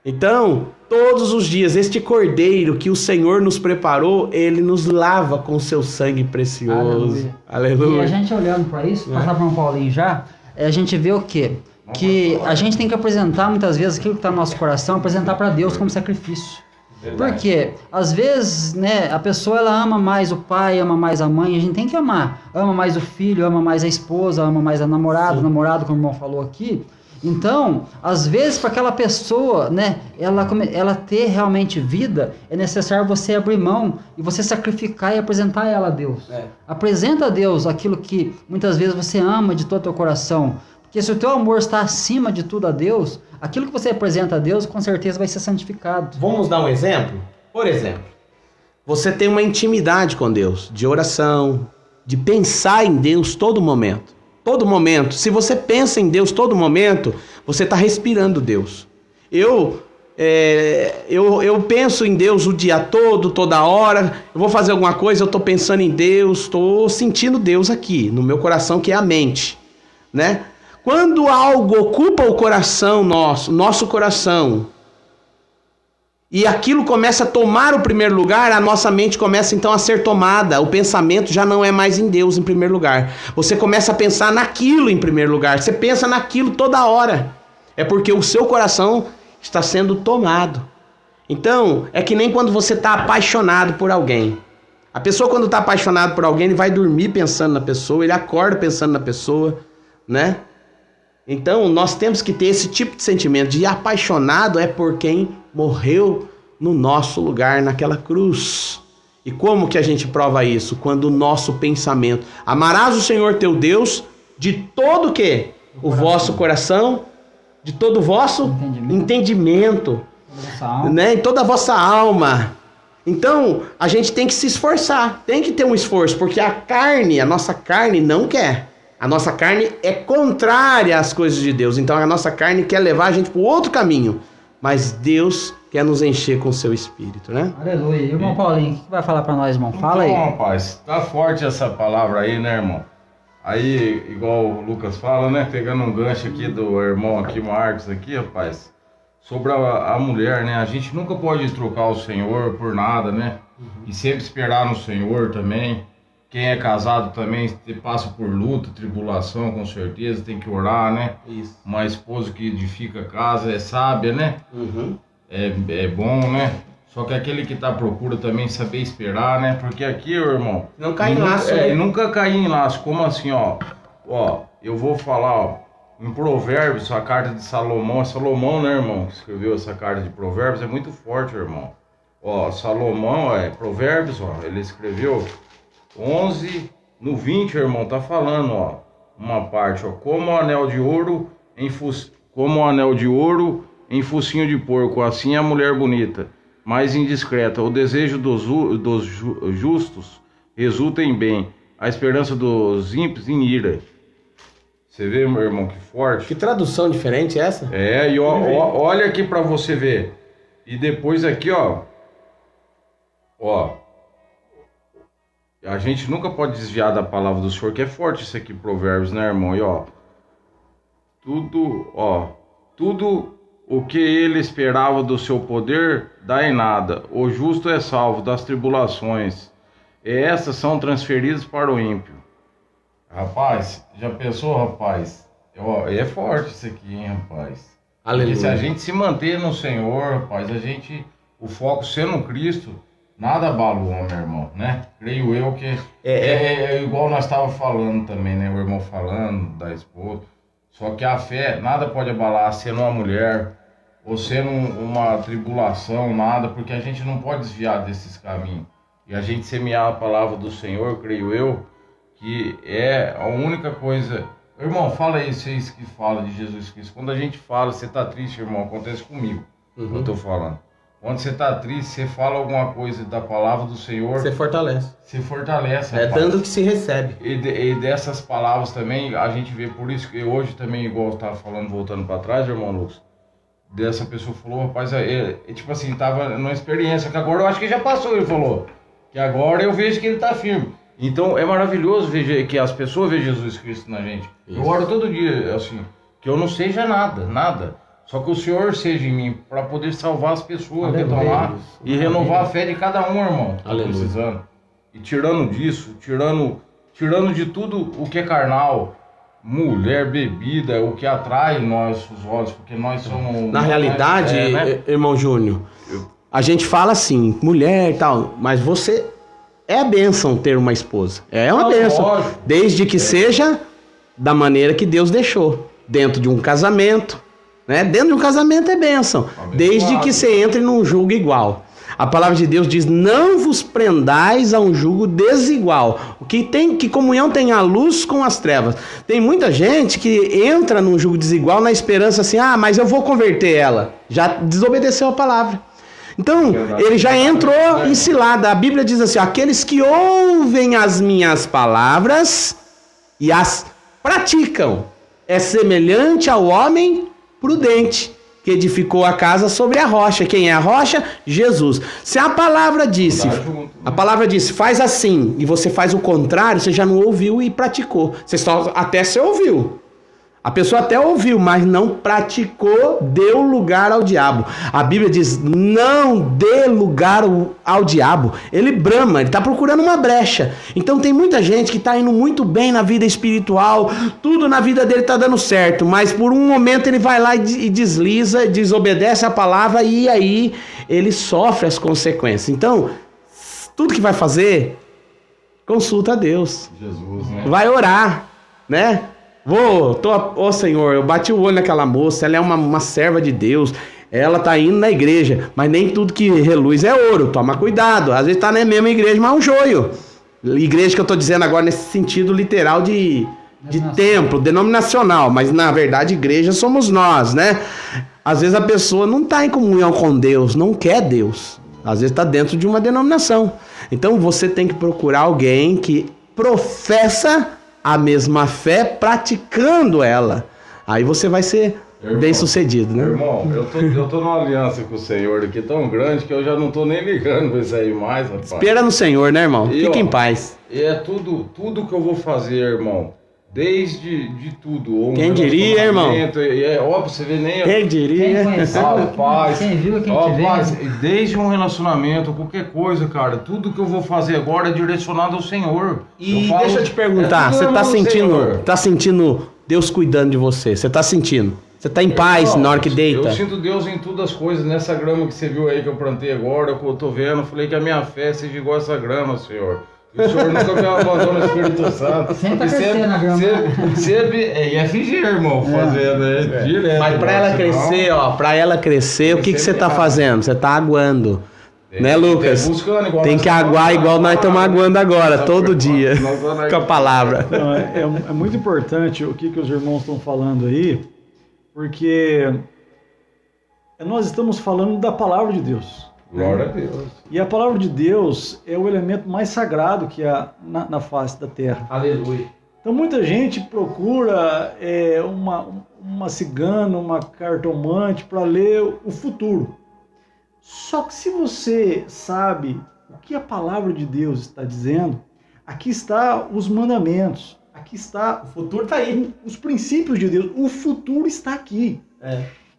[SPEAKER 2] Então, todos os dias, este cordeiro que o Senhor nos preparou, ele nos lava com seu sangue precioso. Aleluia. Aleluia.
[SPEAKER 1] E a gente olhando para isso, passar para um Paulinho já, a gente vê o quê? Que a gente tem que apresentar muitas vezes aquilo que está no nosso coração, apresentar para Deus como sacrifício. Verdade. Porque às vezes, né, a pessoa ela ama mais o pai, ama mais a mãe, a gente tem que amar. Ama mais o filho, ama mais a esposa, ama mais a namorada, o namorado, como o irmão falou aqui. Então, às vezes, para aquela pessoa, né, ela ter realmente vida, é necessário você abrir mão e você sacrificar e apresentar ela a Deus. Apresenta a Deus aquilo que muitas vezes você ama de todo o teu coração. Porque se o teu amor está acima de tudo a Deus, aquilo que você apresenta a Deus, com certeza vai ser santificado.
[SPEAKER 2] Vamos dar um exemplo? Por exemplo, você tem uma intimidade com Deus, de oração, de pensar em Deus todo momento. Todo momento. Se você pensa em Deus todo momento, você está respirando Deus. Eu penso em Deus o dia todo, toda hora. Eu vou fazer alguma coisa, eu estou pensando em Deus, estou sentindo Deus aqui, no meu coração, que é a mente, né? Quando algo ocupa o coração nosso coração, e aquilo começa a tomar o primeiro lugar, a nossa mente começa então a ser tomada. O pensamento já não é mais em Deus em primeiro lugar. Você começa a pensar naquilo em primeiro lugar. Você pensa naquilo toda hora. É porque o seu coração está sendo tomado. Então, é que nem quando você está apaixonado por alguém. A pessoa, quando está apaixonada por alguém, ele vai dormir pensando na pessoa, ele acorda pensando na pessoa, né? Então, nós temos que ter esse tipo de sentimento de apaixonado é por quem morreu no nosso lugar naquela cruz. E como que a gente prova isso? Quando o nosso pensamento: amarás o Senhor teu Deus de todo o quê? O vosso coração, de todo o vosso entendimento, né? Em toda a vossa alma. Então, a gente tem que se esforçar, tem que ter um esforço, porque a nossa carne não quer. A nossa carne é contrária às coisas de Deus. Então a nossa carne quer levar a gente para o outro caminho. Mas Deus quer nos encher com o seu Espírito, né?
[SPEAKER 1] Aleluia. E irmão Paulinho, o que vai falar para nós, irmão? Fala aí.
[SPEAKER 3] Então, rapaz, tá forte essa palavra aí, né, irmão? Aí, igual o Lucas fala, né? Pegando um gancho aqui do irmão aqui, Marcos, aqui, rapaz. Sobre a mulher, né? A gente nunca pode trocar o Senhor por nada, né? E sempre esperar no Senhor também. Quem é casado também passa por luta, tribulação, com certeza, tem que orar, né?
[SPEAKER 2] Isso.
[SPEAKER 3] Uma esposa que edifica a casa é sábia, né? É bom, né? Só que aquele que tá à procura também saber esperar, né? Porque aqui, irmão...
[SPEAKER 2] Não cai em laço.
[SPEAKER 3] Nunca cair em laço. Como assim, ó? Ó, eu vou falar, ó. Em Provérbios, a carta de Salomão... É Salomão, né, irmão? Que escreveu essa carta de Provérbios. É muito forte, irmão. Ó, Salomão, Provérbios, ó. Ele escreveu 11, no 20, irmão. Tá falando, ó. Uma parte, ó. Como o anel de ouro em focinho de porco. Assim é a mulher bonita, mais indiscreta. O desejo dos justos resulta em bem, a esperança dos ímpios em ira. Você vê, meu irmão, que forte.
[SPEAKER 2] Que tradução diferente é essa?
[SPEAKER 3] E olha aqui pra você ver. E depois aqui, ó. Ó. A gente nunca pode desviar da palavra do Senhor, que é forte isso aqui, Provérbios, né, irmão? E ó. Tudo o que ele esperava do seu poder dá em nada. O justo é salvo das tribulações, e essas são transferidas para o ímpio. Rapaz, já pensou, rapaz? É forte isso aqui, hein, rapaz?
[SPEAKER 2] Aleluia.
[SPEAKER 3] Porque se a gente se manter no Senhor, rapaz, o foco sendo Cristo, nada abala o homem, irmão, né? Creio eu que é igual nós estávamos falando também, né? O irmão falando da esposa. Só que a fé, nada pode abalar, sendo uma mulher, ou sendo uma tribulação, nada, porque a gente não pode desviar desses caminhos. E a gente semear a palavra do Senhor, creio eu, que é a única coisa... Irmão, fala aí, vocês que falam de Jesus Cristo. Quando a gente fala, você tá triste, irmão, acontece comigo, eu tô falando. Quando você tá triste, você fala alguma coisa da palavra do Senhor...
[SPEAKER 2] Você fortalece.
[SPEAKER 3] Você fortalece,
[SPEAKER 2] rapaz. É dando que se recebe.
[SPEAKER 3] E dessas palavras também, a gente vê, por isso que hoje também, igual eu estava falando, voltando para trás, irmão Lucas, dessa pessoa falou, rapaz, tipo assim, tava numa experiência, que agora eu acho que já passou, ele falou, que agora eu vejo que ele tá firme. Então é maravilhoso ver que as pessoas veem Jesus Cristo na gente. Isso. Eu oro todo dia, assim, que eu não seja nada. Só que o Senhor seja em mim, para poder salvar as pessoas que estão lá e renovar a fé de cada um, irmão, que tá precisando. E tirando disso, tirando de tudo o que é carnal, mulher, bebida, o que atrai nossos olhos, porque nós somos...
[SPEAKER 2] Na realidade, né? Irmão Júnior, a gente fala assim, mulher e tal, mas você... É a bênção ter uma esposa. É uma bênção. Lógico. Desde que seja da maneira que Deus deixou. Dentro de um casamento. Né? Dentro de um casamento é bênção. Desde que você entre num jugo igual. A palavra de Deus diz, não vos prendais a um jugo desigual. Que comunhão tem a luz com as trevas. Tem muita gente que entra num jugo desigual na esperança assim, mas eu vou converter ela. Já desobedeceu a palavra. Então, ele já entrou em cilada. A Bíblia diz assim, aqueles que ouvem as minhas palavras e as praticam, é semelhante ao homem prudente, que edificou a casa sobre a rocha. Quem é a rocha? Jesus. Se a palavra disse, faz assim, e você faz o contrário, você já não ouviu e praticou. Até você ouviu. A pessoa até ouviu, mas não praticou, deu lugar ao diabo. A Bíblia diz, não dê lugar ao diabo. Ele brama, ele está procurando uma brecha. Então tem muita gente que está indo muito bem na vida espiritual, tudo na vida dele está dando certo, mas por um momento ele vai lá e desliza, desobedece a palavra e aí ele sofre as consequências. Então, tudo que vai fazer, consulta a Deus.
[SPEAKER 3] Jesus, né?
[SPEAKER 2] Vai orar, né? Senhor, eu bati o olho naquela moça, ela é uma serva de Deus, ela tá indo na igreja, mas nem tudo que reluz é ouro, toma cuidado, às vezes tá na mesma igreja, mas é um joio. Igreja que eu tô dizendo agora nesse sentido literal de templo, denominacional, mas na verdade igreja somos nós, né? Às vezes a pessoa não tá em comunhão com Deus, não quer Deus, às vezes tá dentro de uma denominação. Então você tem que procurar alguém que professa a mesma fé, praticando ela. Aí você vai ser bem sucedido, né?
[SPEAKER 3] Irmão, eu tô numa aliança com o Senhor aqui tão grande que eu já não tô nem ligando pra isso aí mais, rapaz.
[SPEAKER 2] Espera no Senhor, né, irmão? Fica em paz.
[SPEAKER 3] E é tudo que eu vou fazer, irmão. Desde tudo.
[SPEAKER 2] Quem diria, irmão?
[SPEAKER 3] Você vê nem...
[SPEAKER 2] Quem diria?
[SPEAKER 1] Quem viu, quem tiver.
[SPEAKER 3] Desde um relacionamento, qualquer coisa, cara, tudo que eu vou fazer agora é direcionado ao Senhor.
[SPEAKER 2] Deixa eu te perguntar, você tá sentindo Deus cuidando de você? Você tá sentindo? Você tá em paz na hora que deita?
[SPEAKER 3] Eu sinto Deus em todas as coisas. Nessa grama que você viu aí que eu plantei agora, que eu tô vendo, eu falei que a minha fé seja igual a essa grama, Senhor. O Senhor nunca me abandonou no Espírito Santo.
[SPEAKER 1] Sempre tá crescendo na grama.
[SPEAKER 3] É FG, irmão, fazendo direto.
[SPEAKER 2] Mas pra ela crescer, o que você tá fazendo? Você tá aguando. Né, Lucas? Tem que aguar igual nós estamos aguando agora, todo dia, com a palavra.
[SPEAKER 4] Não, é muito importante o que os irmãos estão falando aí, porque nós estamos falando da palavra de Deus.
[SPEAKER 3] Glória a Deus.
[SPEAKER 4] E a palavra de Deus é o elemento mais sagrado que há na face da terra.
[SPEAKER 2] Aleluia.
[SPEAKER 4] Então muita gente procura uma cigana, uma cartomante para ler o futuro. Só que se você sabe o que a palavra de Deus está dizendo, aqui está os mandamentos, aqui está...
[SPEAKER 2] O futuro está aí.
[SPEAKER 4] Os princípios de Deus, o futuro está aqui.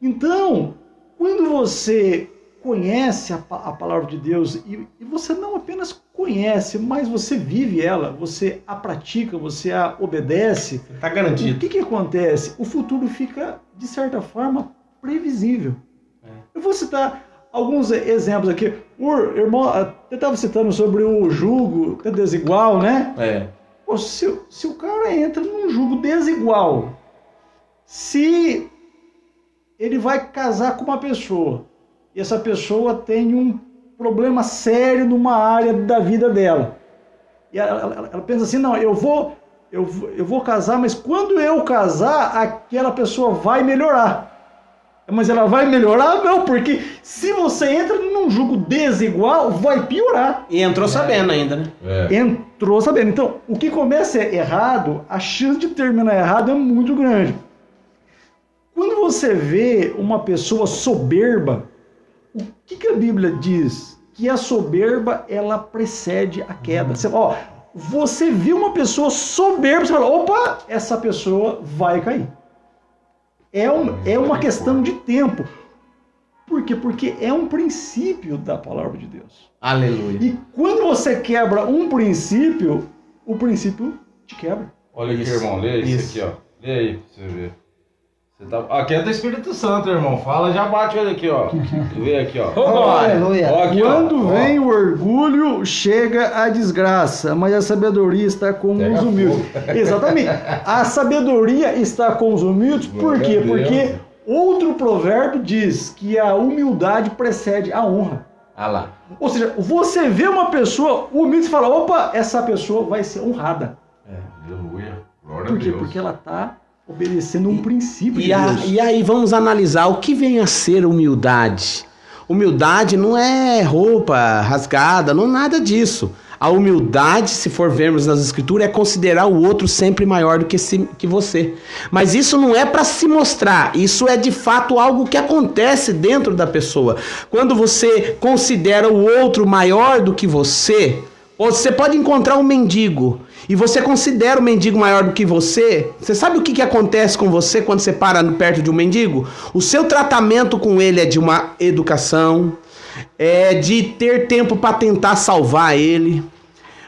[SPEAKER 4] Então, quando você conhece a palavra de Deus e você não apenas conhece, mas você vive ela, você a pratica, você a obedece,
[SPEAKER 2] está garantido.
[SPEAKER 4] O que acontece? O futuro fica, de certa forma, previsível. Eu vou citar alguns exemplos aqui. O irmão até estava citando sobre o jugo desigual, né? Pô, se o cara entra num jugo desigual, se ele vai casar com uma pessoa e essa pessoa tem um problema sério numa área da vida dela, e ela pensa assim, não, eu vou casar, mas quando eu casar, aquela pessoa vai melhorar. Mas ela vai melhorar? Não, porque se você entra num jugo desigual, vai piorar.
[SPEAKER 2] E entrou sabendo ainda, né?
[SPEAKER 4] Entrou sabendo. Então, o que começa errado, a chance de terminar errado é muito grande. Quando você vê uma pessoa soberba, o que a Bíblia diz? Que a soberba, ela precede a queda. Você viu uma pessoa soberba, você fala, opa, essa pessoa vai cair. É uma questão de tempo. Por quê? Porque é um princípio da palavra de Deus.
[SPEAKER 2] Aleluia.
[SPEAKER 4] E quando você quebra um princípio, o princípio te quebra.
[SPEAKER 3] Olha aqui, irmão, lê isso aqui, ó. Lê aí pra você ver. Aqui é do Espírito Santo, irmão. Fala, já bate ele aqui, ó. Vê aqui, ó.
[SPEAKER 1] Aleluia.
[SPEAKER 4] Quando vem o orgulho, chega a desgraça, mas a sabedoria está com os humildes. Exatamente. A sabedoria está com os humildes, por quê? Porque outro provérbio diz que a humildade precede a honra.
[SPEAKER 2] Lá.
[SPEAKER 4] Ou seja, você vê uma pessoa humilde e fala, opa, essa pessoa vai ser honrada.
[SPEAKER 3] Aleluia. Glória
[SPEAKER 4] Por quê?
[SPEAKER 3] a Deus.
[SPEAKER 4] Porque ela está obedecendo um princípio de Deus.
[SPEAKER 2] E aí vamos analisar o que vem a ser humildade. Humildade não é roupa rasgada, não nada disso. A humildade, se for vermos nas escrituras, é considerar o outro sempre maior do que você. Mas isso não é para se mostrar, isso é de fato algo que acontece dentro da pessoa. Quando você considera o outro maior do que você pode encontrar um mendigo e você considera o mendigo maior do que você sabe o que acontece com você quando você para perto de um mendigo? O seu tratamento com ele é de uma educação, é de ter tempo para tentar salvar ele.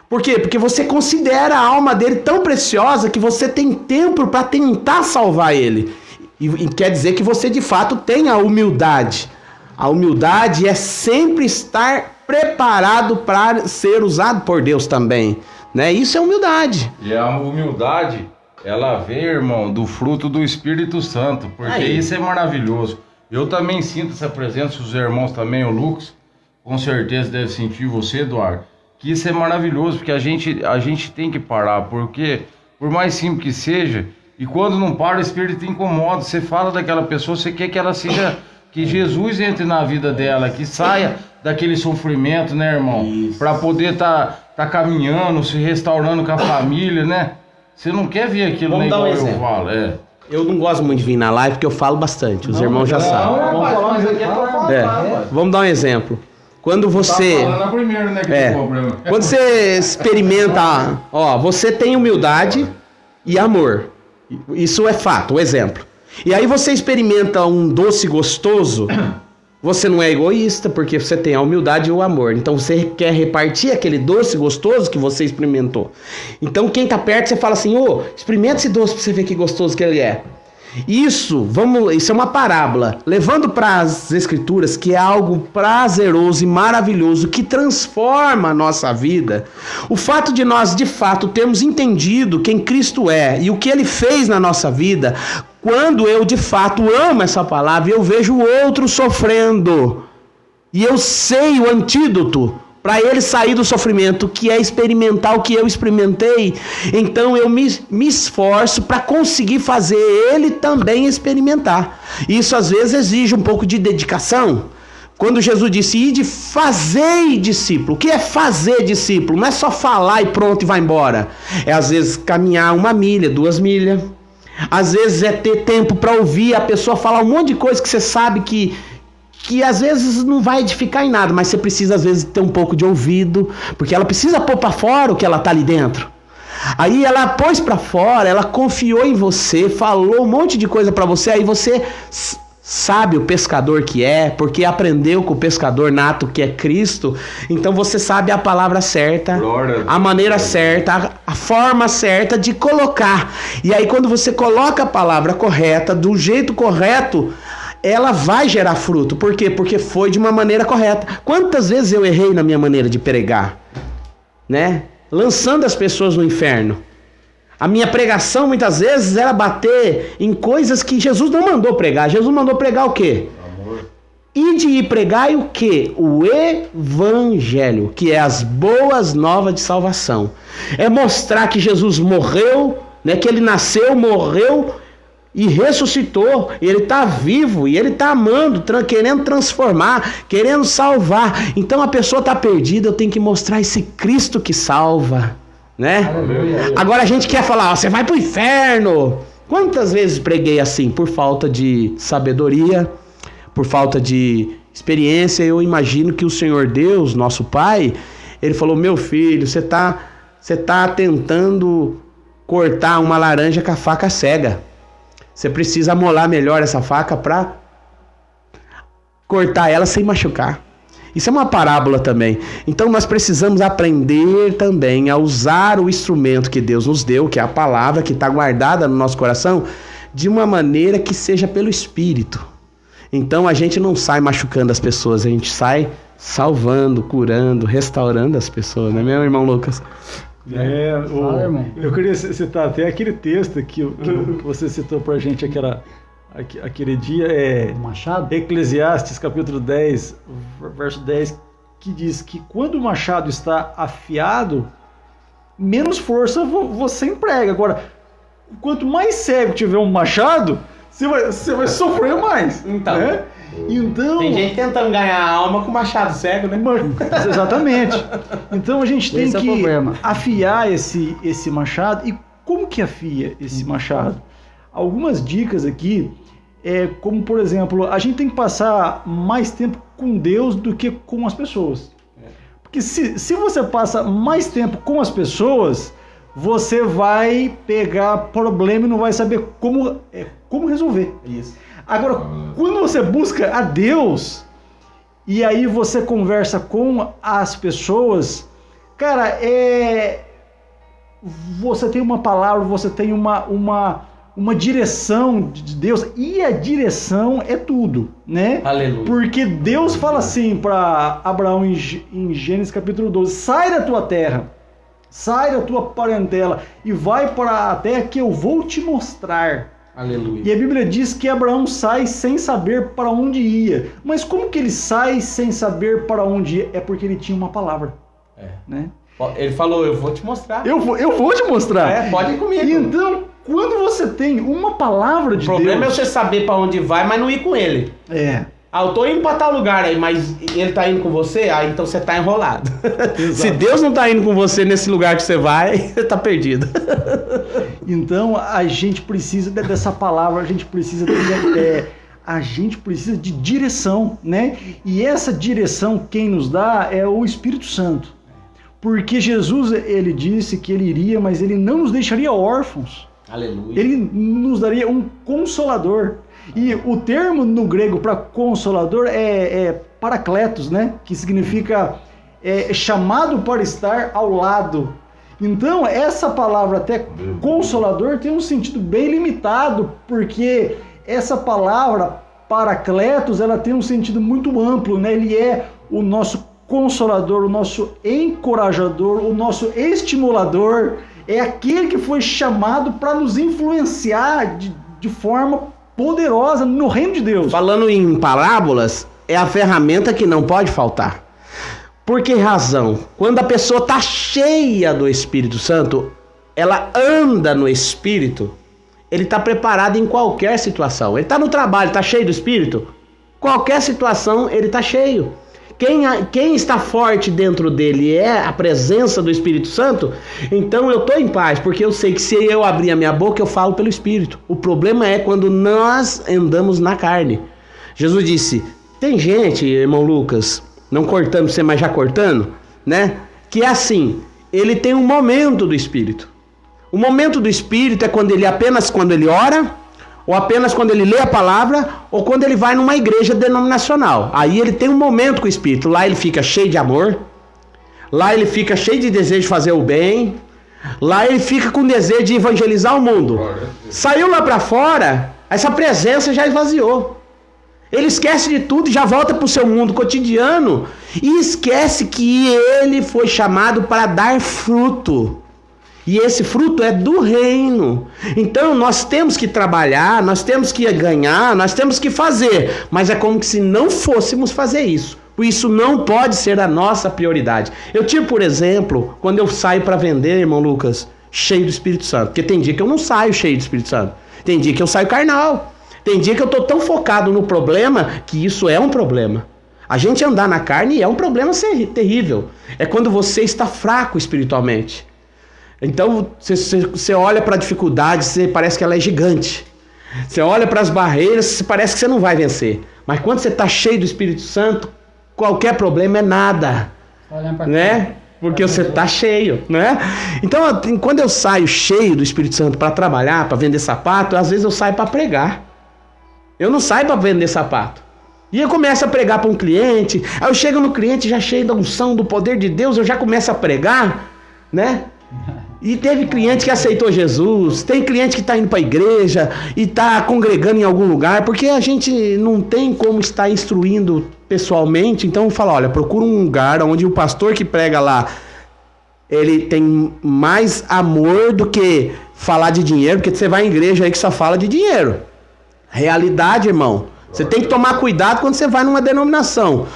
[SPEAKER 2] Por quê? Porque você considera a alma dele tão preciosa que você tem tempo para tentar salvar ele. E quer dizer que você de fato tem a humildade. A humildade é sempre estar preparado para ser usado por Deus também, né? Isso é humildade.
[SPEAKER 3] E a humildade, ela vem, irmão, do fruto do Espírito Santo, porque isso é maravilhoso. Eu também sinto essa presença, os irmãos também, o Lucas, com certeza deve sentir, você, Eduardo, que isso é maravilhoso, porque a gente tem que parar, porque por mais simples que seja, e quando não para, o Espírito incomoda, você fala daquela pessoa, você quer que ela seja, que Jesus entre na vida dela, que saia daquele sofrimento, né, irmão? Para poder tá caminhando, se restaurando com a família, né? Você não quer ver aquilo, né, igual eu falo,
[SPEAKER 2] Eu não gosto muito de vir na live porque eu falo bastante, os irmãos já sabem. Vamos dar um exemplo. Quando você...
[SPEAKER 3] Tá falando primeiro, né, que tem problema.
[SPEAKER 2] Quando você experimenta, você tem humildade, e amor. Isso é fato, um exemplo. E aí você experimenta um doce gostoso, você não é egoísta, porque você tem a humildade e o amor. Então você quer repartir aquele doce gostoso que você experimentou. Então quem tá perto, você fala assim, experimenta esse doce pra você ver que gostoso que ele é. Isso é uma parábola, levando para as escrituras, que é algo prazeroso e maravilhoso, que transforma a nossa vida. O fato de nós, de fato, termos entendido quem Cristo é e o que Ele fez na nossa vida, quando eu, de fato, amo essa palavra e eu vejo o outro sofrendo, e eu sei o antídoto para ele sair do sofrimento, que é experimentar o que eu experimentei, então eu me esforço para conseguir fazer ele também experimentar. Isso às vezes exige um pouco de dedicação. Quando Jesus disse, ide fazei discípulo. O que é fazer discípulo? Não é só falar e pronto e vai embora. É às vezes caminhar 1 milha, 2 milhas. Às vezes é ter tempo para ouvir a pessoa falar um monte de coisa que você sabe que às vezes não vai edificar em nada, mas você precisa às vezes ter um pouco de ouvido, porque ela precisa pôr para fora o que ela tá ali dentro. Aí ela pôs para fora, ela confiou em você, falou um monte de coisa para você, aí você sabe o pescador que é, porque aprendeu com o pescador nato que é Cristo, então você sabe a palavra certa, a maneira certa, a forma certa de colocar. E aí quando você coloca a palavra correta, do jeito correto, ela vai gerar fruto. Por quê? Porque foi de uma maneira correta. Quantas vezes eu errei na minha maneira de pregar? Né? Lançando as pessoas no inferno. A minha pregação muitas vezes era bater em coisas que Jesus não mandou pregar. Jesus mandou pregar o quê? Amor. Ide e pregai o quê? O evangelho, que é as boas novas de salvação. É mostrar que Jesus morreu, né? Que ele nasceu, morreu e ressuscitou, ele está vivo e ele está amando, querendo transformar, querendo salvar. Então a pessoa está perdida, eu tenho que mostrar esse Cristo que salva, né? Aleluia. Agora a gente quer falar, você vai para o inferno. Quantas vezes preguei assim? Por falta de sabedoria, por falta de experiência. Eu imagino que o Senhor Deus, nosso Pai, ele falou, meu filho, você tá tentando cortar uma laranja com a faca cega. Você precisa amolar melhor essa faca para cortar ela sem machucar. Isso é uma parábola também. Então nós precisamos aprender também a usar o instrumento que Deus nos deu, que é a palavra que está guardada no nosso coração, de uma maneira que seja pelo Espírito. Então a gente não sai machucando as pessoas, a gente sai salvando, curando, restaurando as pessoas, né, meu irmão Lucas?
[SPEAKER 4] Eu queria citar até aquele texto que você citou pra gente aquele dia,
[SPEAKER 1] Machado?
[SPEAKER 4] Eclesiastes capítulo 10, verso 10, que diz que quando o machado está afiado, menos força você emprega. Agora, quanto mais cego tiver um machado, você vai sofrer mais.
[SPEAKER 2] Então,
[SPEAKER 4] né? Então,
[SPEAKER 2] tem gente tentando ganhar a alma com machado cego, né?
[SPEAKER 4] Exatamente. Então a gente tem que afiar esse machado. E como que afia esse machado? Algumas dicas aqui, como por exemplo, a gente tem que passar mais tempo com Deus do que com as pessoas. Porque se você passa mais tempo com as pessoas, você vai pegar problema e não vai saber como resolver.
[SPEAKER 2] Isso.
[SPEAKER 4] Agora, quando você busca a Deus e aí você conversa com as pessoas, cara, você tem uma palavra, você tem uma direção de Deus, e a direção é tudo, né?
[SPEAKER 2] Aleluia.
[SPEAKER 4] Porque Deus fala assim para Abraão em Gênesis capítulo 12, sai da tua terra, sai da tua parentela e vai para a terra que eu vou te mostrar.
[SPEAKER 2] Aleluia.
[SPEAKER 4] E a Bíblia diz que Abraão sai sem saber para onde ia. Mas como que ele sai sem saber para onde ia? É porque ele tinha uma palavra. Né?
[SPEAKER 2] Ele falou, eu vou te mostrar.
[SPEAKER 4] Eu vou te mostrar.
[SPEAKER 2] Pode ir comigo.
[SPEAKER 4] Então, quando você tem uma palavra de Deus...
[SPEAKER 2] O problema é você saber para onde vai, mas não ir com ele. Eu tô indo para tal lugar aí, mas ele tá indo com você? Então você tá enrolado. Se Deus não tá indo com você nesse lugar que você vai, você tá perdido.
[SPEAKER 4] Então a gente precisa dessa palavra, a gente precisa de direção, né? E essa direção quem nos dá é o Espírito Santo. Porque Jesus, ele disse que ele iria, mas ele não nos deixaria órfãos.
[SPEAKER 2] Aleluia.
[SPEAKER 4] Ele nos daria um consolador. E o termo no grego para consolador é parakletos, né? Que significa chamado para estar ao lado. Então, essa palavra até consolador tem um sentido bem limitado, porque essa palavra parakletos, ela tem um sentido muito amplo, né? Ele é o nosso consolador, o nosso encorajador, o nosso estimulador, é aquele que foi chamado para nos influenciar de forma poderosa no reino de Deus.
[SPEAKER 2] Falando em parábolas, é a ferramenta que não pode faltar. Por que razão? Quando a pessoa está cheia do Espírito Santo, ela anda no Espírito, ele está preparado em qualquer situação. Ele está no trabalho, está cheio do Espírito, qualquer situação ele está cheio. Quem está forte dentro dele é a presença do Espírito Santo, então eu estou em paz, porque eu sei que se eu abrir a minha boca, eu falo pelo Espírito. O problema é quando nós andamos na carne. Jesus disse, tem gente, irmão Lucas, não cortando você, mas já cortando, né? Que é assim, ele tem um momento do Espírito. O momento do Espírito é apenas quando ele ora, ou apenas quando ele lê a palavra, ou quando ele vai numa igreja denominacional. Aí ele tem um momento com o Espírito. Lá ele fica cheio de amor. Lá ele fica cheio de desejo de fazer o bem. Lá ele fica com desejo de evangelizar o mundo. Saiu lá para fora, essa presença já esvaziou. Ele esquece de tudo e já volta para o seu mundo cotidiano. E esquece que ele foi chamado para dar fruto. E esse fruto é do reino. Então nós temos que trabalhar, nós temos que ganhar, nós temos que fazer. Mas é como se não fôssemos fazer isso. Isso não pode ser a nossa prioridade. Eu tive, por exemplo, quando eu saio para vender, irmão Lucas, cheio do Espírito Santo. Porque tem dia que eu não saio cheio do Espírito Santo. Tem dia que eu saio carnal. Tem dia que eu estou tão focado no problema que isso é um problema. A gente andar na carne é um problema terrível. É quando você está fraco espiritualmente. Então, você olha para a dificuldade, você parece que ela é gigante. Você olha para as barreiras, parece que você não vai vencer. Mas quando você está cheio do Espírito Santo, qualquer problema é nada. Né? Porque você está cheio, né? Então, quando eu saio cheio do Espírito Santo para trabalhar, para vender sapato, às vezes eu saio para pregar. Eu não saio para vender sapato. E eu começo a pregar para um cliente, aí eu chego no cliente já cheio da unção, do poder de Deus, eu já começo a pregar, né? E teve cliente que aceitou Jesus, tem cliente que está indo para a igreja e está congregando em algum lugar, porque a gente não tem como estar instruindo pessoalmente, então fala, olha, procura um lugar onde o pastor que prega lá, ele tem mais amor do que falar de dinheiro, porque você vai em igreja aí que só fala de dinheiro. Realidade, irmão. Você tem que tomar cuidado quando você vai numa denominação.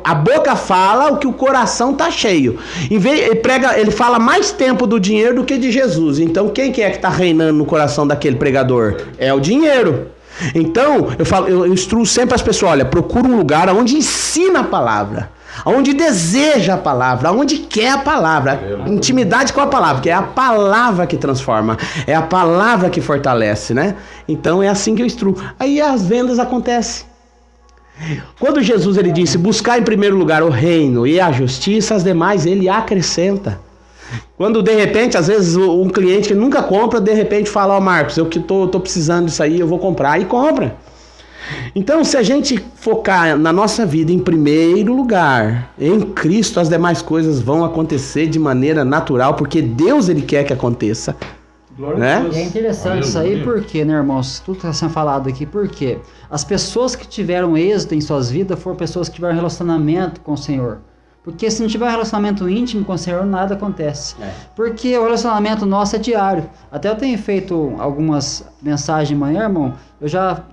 [SPEAKER 2] A boca fala o que o coração tá cheio. Ele fala mais tempo do dinheiro do que de Jesus. Então quem que é que tá reinando no coração daquele pregador? É o dinheiro. Então eu instruo sempre as pessoas, olha, procura um lugar onde ensina a palavra, onde deseja a palavra, onde quer a palavra, intimidade com a palavra, que é a palavra que transforma, é a palavra que fortalece, né? Então é assim que eu instruo. Aí as vendas acontecem. Quando Jesus ele disse, buscar em primeiro lugar o reino e a justiça, as demais ele acrescenta. Quando de repente, às vezes um cliente que nunca compra, de repente fala, ó Marcos, eu que tô precisando disso aí, eu vou comprar, e compra. Então, se a gente focar na nossa vida em primeiro lugar, em Cristo, as demais coisas vão acontecer de maneira natural, porque Deus ele quer que aconteça. Né?
[SPEAKER 1] E é interessante isso aí, porque, né, irmãos? Tudo que está sendo falado aqui, porque as pessoas que tiveram êxito em suas vidas foram pessoas que tiveram relacionamento com o Senhor. Porque se não tiver um relacionamento íntimo com o Senhor, nada acontece. Porque o relacionamento nosso é diário. Até eu tenho feito algumas mensagens de manhã, irmão.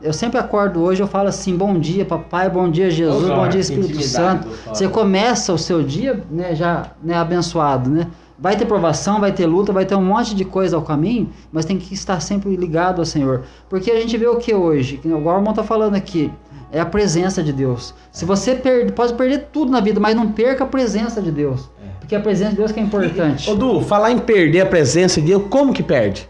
[SPEAKER 1] Eu sempre acordo hoje, eu falo assim, bom dia papai, bom dia Jesus, bom dia Espírito Santo. Você começa o seu dia, né, já, né, abençoado, né? Vai ter provação, vai ter luta, vai ter um monte de coisa ao caminho, mas tem que estar sempre ligado ao Senhor. Porque a gente vê o que hoje? Igual o irmão está falando aqui, é a presença de Deus. Se você pode perder tudo na vida, mas não perca a presença de Deus. Porque a presença de Deus que é importante.
[SPEAKER 2] Ô Du, falar em perder a presença de Deus, como que perde?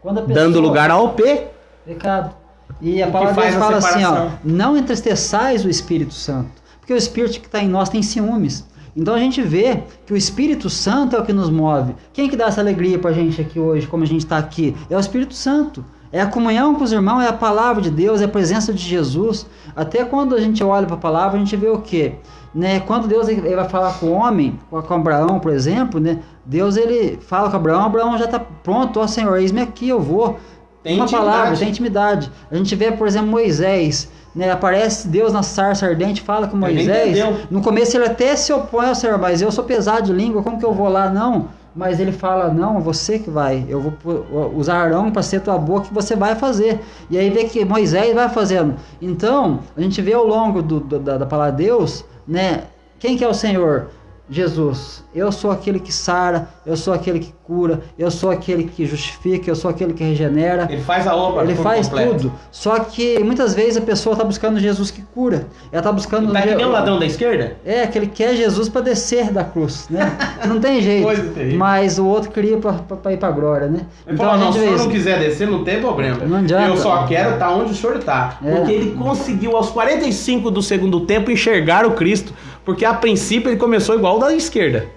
[SPEAKER 1] Quando a pessoa,
[SPEAKER 2] dando lugar ao
[SPEAKER 1] pecado. E a palavra de Deus fala assim, ó, não entristeçais o Espírito Santo. Porque o Espírito que está em nós tem ciúmes. Então a gente vê que o Espírito Santo é o que nos move. Quem que dá essa alegria pra gente aqui hoje, como a gente está aqui? É o Espírito Santo. É a comunhão com os irmãos, é a palavra de Deus, é a presença de Jesus. Até quando a gente olha para a palavra, a gente vê o quê? Né? Quando Deus ele vai falar com o homem, com Abraão, por exemplo, né? Deus ele fala com Abraão já está pronto, ó Senhor, eis-me aqui, eu vou. Tem uma intimidade. Palavra, tem intimidade. A gente vê, por exemplo, Moisés, né? Aparece Deus na sarça ardente, fala com Moisés. No começo ele até se opõe ao Senhor, mas eu sou pesado de língua, como que eu vou lá? Não. Mas ele fala, não, você que vai, eu vou usar Arão para ser tua boca que você vai fazer. E aí vê que Moisés vai fazendo. Então, a gente vê ao longo da palavra de Deus, né? Quem que é o Senhor? Jesus. Eu sou aquele que sara, eu sou aquele que cura, eu sou aquele que justifica, eu sou aquele que regenera.
[SPEAKER 2] Ele faz a obra.
[SPEAKER 1] Ele faz tudo. Só que muitas vezes a pessoa está buscando Jesus que cura. Ela está buscando...
[SPEAKER 2] Tá que nem o ladrão da esquerda?
[SPEAKER 1] É, que ele quer Jesus para descer da cruz, né? Não tem jeito. Mas o outro queria para ir para a glória, né?
[SPEAKER 2] Ele falou, não, se o senhor não quiser descer, não tem problema.
[SPEAKER 1] Não adianta.
[SPEAKER 2] Eu só quero estar onde o senhor está. Porque ele conseguiu, aos 45 do segundo tempo, enxergar o Cristo. Porque a princípio ele começou igual o da esquerda.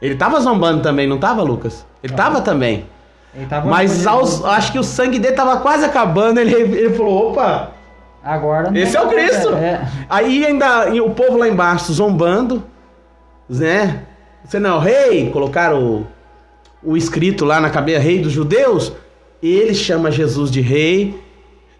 [SPEAKER 2] Ele tava zombando também, não tava, Lucas? Ele tava também. Mas acho que o sangue dele tava quase acabando. Ele falou, opa,
[SPEAKER 1] agora não.
[SPEAKER 2] Esse é o Cristo. Aí ainda o povo lá embaixo zombando, né? Você não é o rei? Colocaram o escrito lá na cabeça, rei dos judeus. Ele chama Jesus de rei,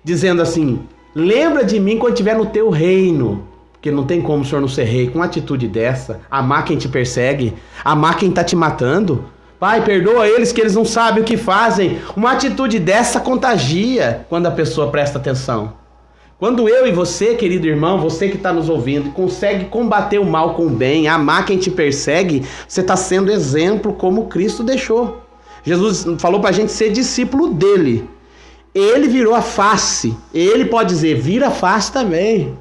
[SPEAKER 2] dizendo assim, lembra de mim quando estiver no teu reino. Porque não tem como o senhor não ser rei com uma atitude dessa, amar quem te persegue, amar quem tá te matando. Pai, perdoa eles que eles não sabem o que fazem. Uma atitude dessa contagia quando a pessoa presta atenção. Quando eu e você, querido irmão, você que está nos ouvindo, consegue combater o mal com o bem, amar quem te persegue, você está sendo exemplo como Cristo deixou. Jesus falou para a gente ser discípulo dele. Ele virou a face. Ele pode dizer, vira a face também.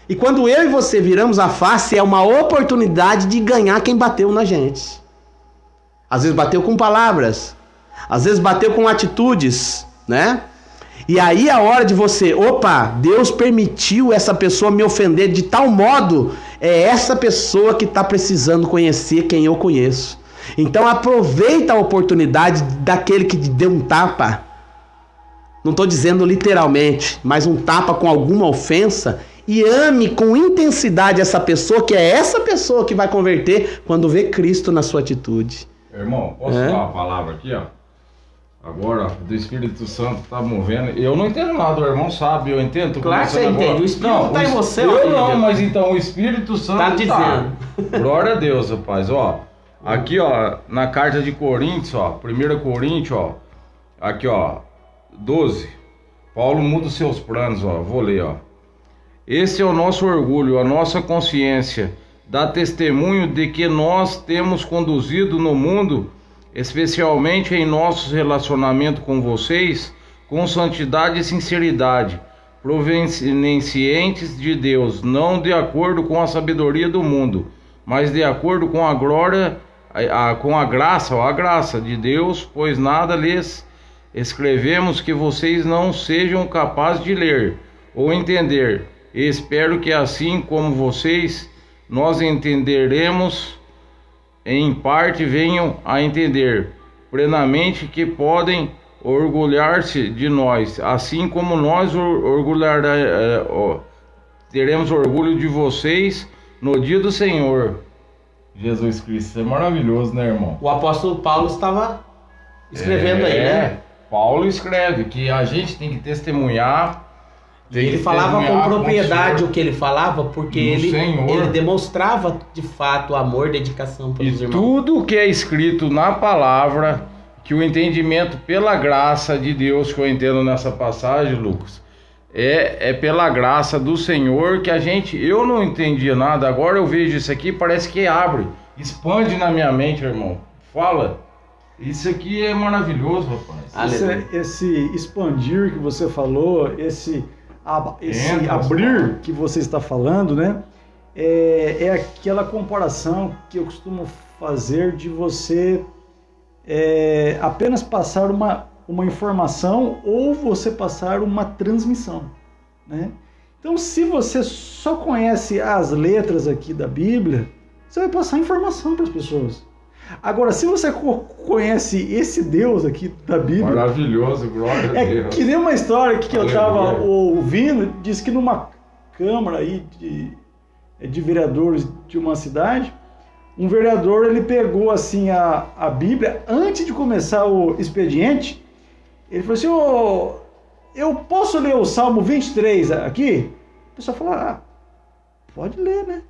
[SPEAKER 2] E quando eu e você viramos a face, é uma oportunidade de ganhar quem bateu na gente. Às vezes bateu com palavras, às vezes bateu com atitudes, né? E aí a hora de você, opa, Deus permitiu essa pessoa me ofender de tal modo, é essa pessoa que está precisando conhecer quem eu conheço. Então aproveita a oportunidade daquele que te deu um tapa. Não estou dizendo literalmente, mas um tapa com alguma ofensa. E ame com intensidade essa pessoa, que é essa pessoa que vai converter quando vê Cristo na sua atitude.
[SPEAKER 3] Irmão, posso dar uma palavra aqui, ó? Agora, do Espírito Santo tá movendo. Eu não entendo nada, o irmão sabe, eu entendo.
[SPEAKER 2] Claro que você entende, o Espírito não tá em você.
[SPEAKER 3] Eu não, mas então o Espírito Santo
[SPEAKER 2] tá dizendo.
[SPEAKER 3] Glória a Deus, rapaz, ó. Aqui, ó, na carta de Coríntios, ó, 1 Coríntios, ó. Aqui, ó, 12. Paulo muda os seus planos, ó, vou ler, ó. Esse é o nosso orgulho, a nossa consciência, dá testemunho de que nós temos conduzido no mundo, especialmente em nossos relacionamentos com vocês, com santidade e sinceridade, provenientes de Deus, não de acordo com a sabedoria do mundo, mas de acordo com a glória, com a graça de Deus, pois nada lhes escrevemos que vocês não sejam capazes de ler ou entender. E espero que assim como vocês, nós entenderemos, em parte venham a entender plenamente que podem orgulhar-se de nós, assim como nós teremos orgulho de vocês no dia do Senhor. Jesus Cristo, isso é maravilhoso, né, irmão?
[SPEAKER 2] O apóstolo Paulo estava escrevendo aí, né?
[SPEAKER 3] Paulo escreve que a gente tem que testemunhar.
[SPEAKER 2] Ele falava com propriedade o que ele falava, porque ele demonstrava de fato amor, dedicação pelos irmãos.
[SPEAKER 3] Tudo que é escrito na palavra, que o entendimento pela graça de Deus, que eu entendo nessa passagem, Lucas, é pela graça do Senhor que eu não entendia nada, agora eu vejo isso aqui, parece que abre, expande na minha mente, irmão. Fala. Isso aqui é maravilhoso, rapaz.
[SPEAKER 4] Esse expandir que você falou, esse abrir que você está falando, né? É aquela comparação que eu costumo fazer de você apenas passar uma informação ou você passar uma transmissão, né? Então, se você só conhece as letras aqui da Bíblia, você vai passar informação para as pessoas. Agora, se você conhece esse Deus aqui da Bíblia...
[SPEAKER 3] Maravilhoso, glória a Deus.
[SPEAKER 4] É que nem uma história que eu estava ouvindo, diz que numa câmara aí de vereadores de uma cidade, um vereador ele pegou assim a Bíblia, antes de começar o expediente, ele falou assim, eu posso ler o Salmo 23 aqui? O pessoal falou, pode ler, né?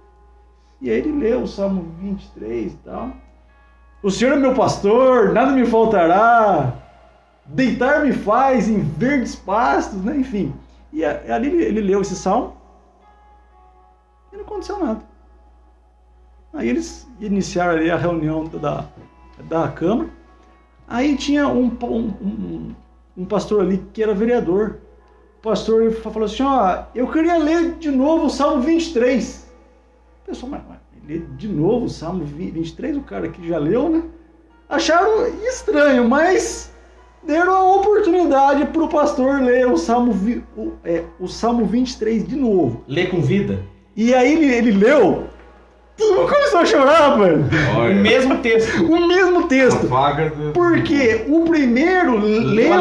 [SPEAKER 4] E aí ele leu o Salmo 23 e tal. O Senhor é meu pastor, nada me faltará, deitar me faz em verdes pastos, né? Enfim. E ali ele leu esse salmo e não aconteceu nada. Aí eles iniciaram ali a reunião da Câmara. Aí tinha um pastor ali que era vereador. O pastor ele falou assim, eu queria ler de novo o Salmo 23. O pessoal, mas ler de novo o Salmo 23, o cara que já leu, né? Acharam estranho, mas deram a oportunidade para o pastor ler o Salmo 23 de novo.
[SPEAKER 2] Ler com vida.
[SPEAKER 4] E aí ele leu, todo mundo começou a chorar, mano.
[SPEAKER 2] O mesmo texto.
[SPEAKER 4] O mesmo texto. Porque o primeiro leu